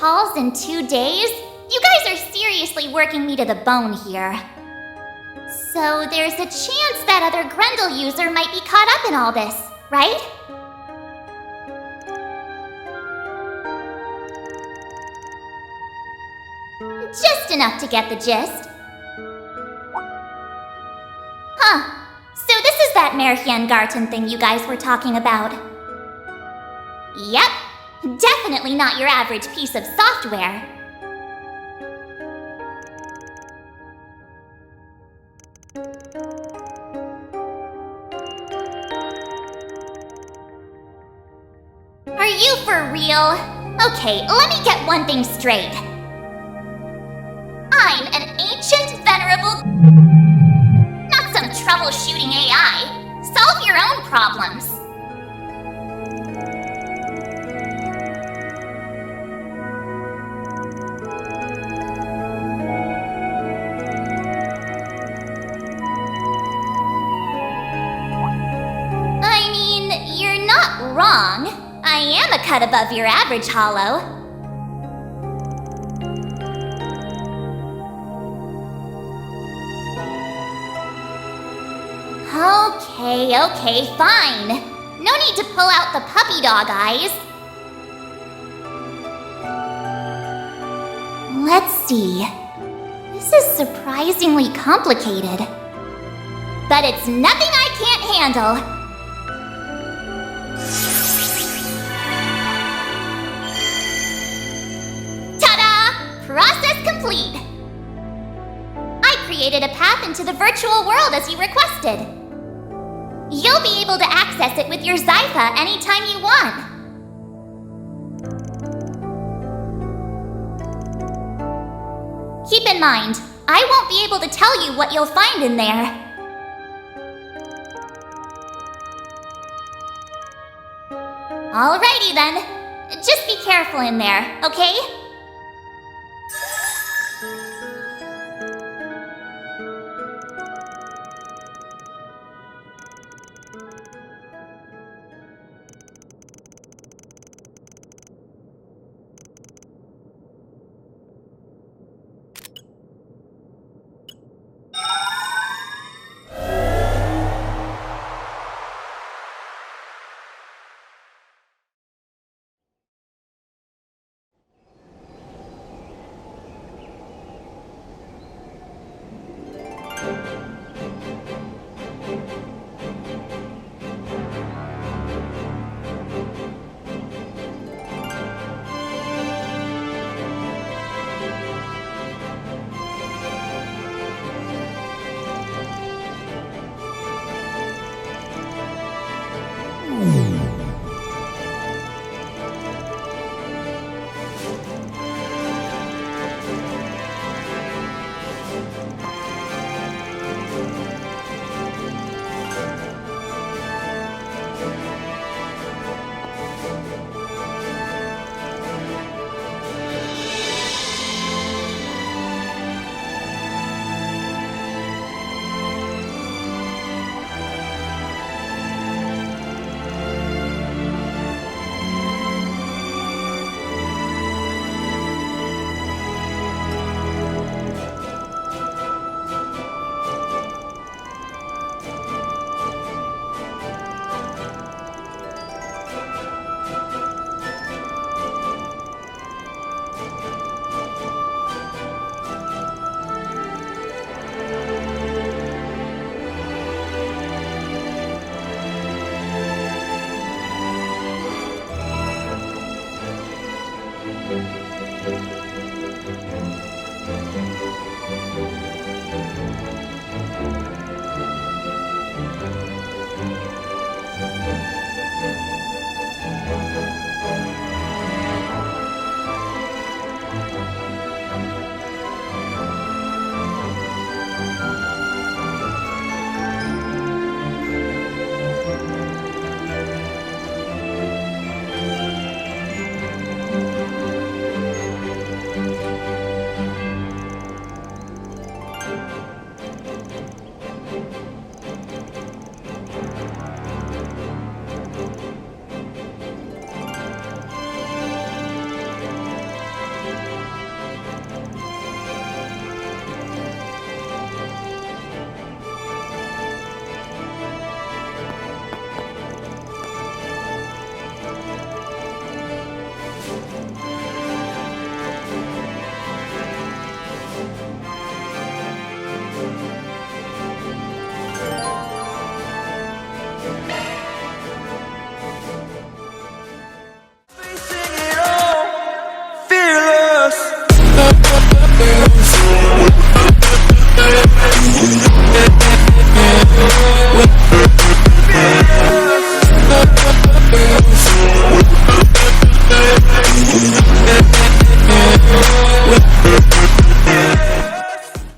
halls in 2 days? You guys are seriously working me to the bone here. So there's a chance that other Grendel user might be caught up in all this, right? Just enough to get the gist. Huh. So this is that Märchengarten thing you guys were talking about. Yep. Definitely not your average piece of software. Are you for real? Okay, let me get one thing straight. I'm an ancient, venerable... not some troubleshooting AI. Solve your own problems. I mean, you're not wrong. I am a cut above your average hollow. Okay, fine. No need to pull out the puppy dog eyes. Let's see. This is surprisingly complicated. But it's nothing I can't handle. Ta-da! Process complete! I created a path into the virtual world as you requested. You'll be able to access it with your Zypha anytime you want. Keep in mind, I won't be able to tell you what you'll find in there. Alrighty then. Just be careful in there, okay?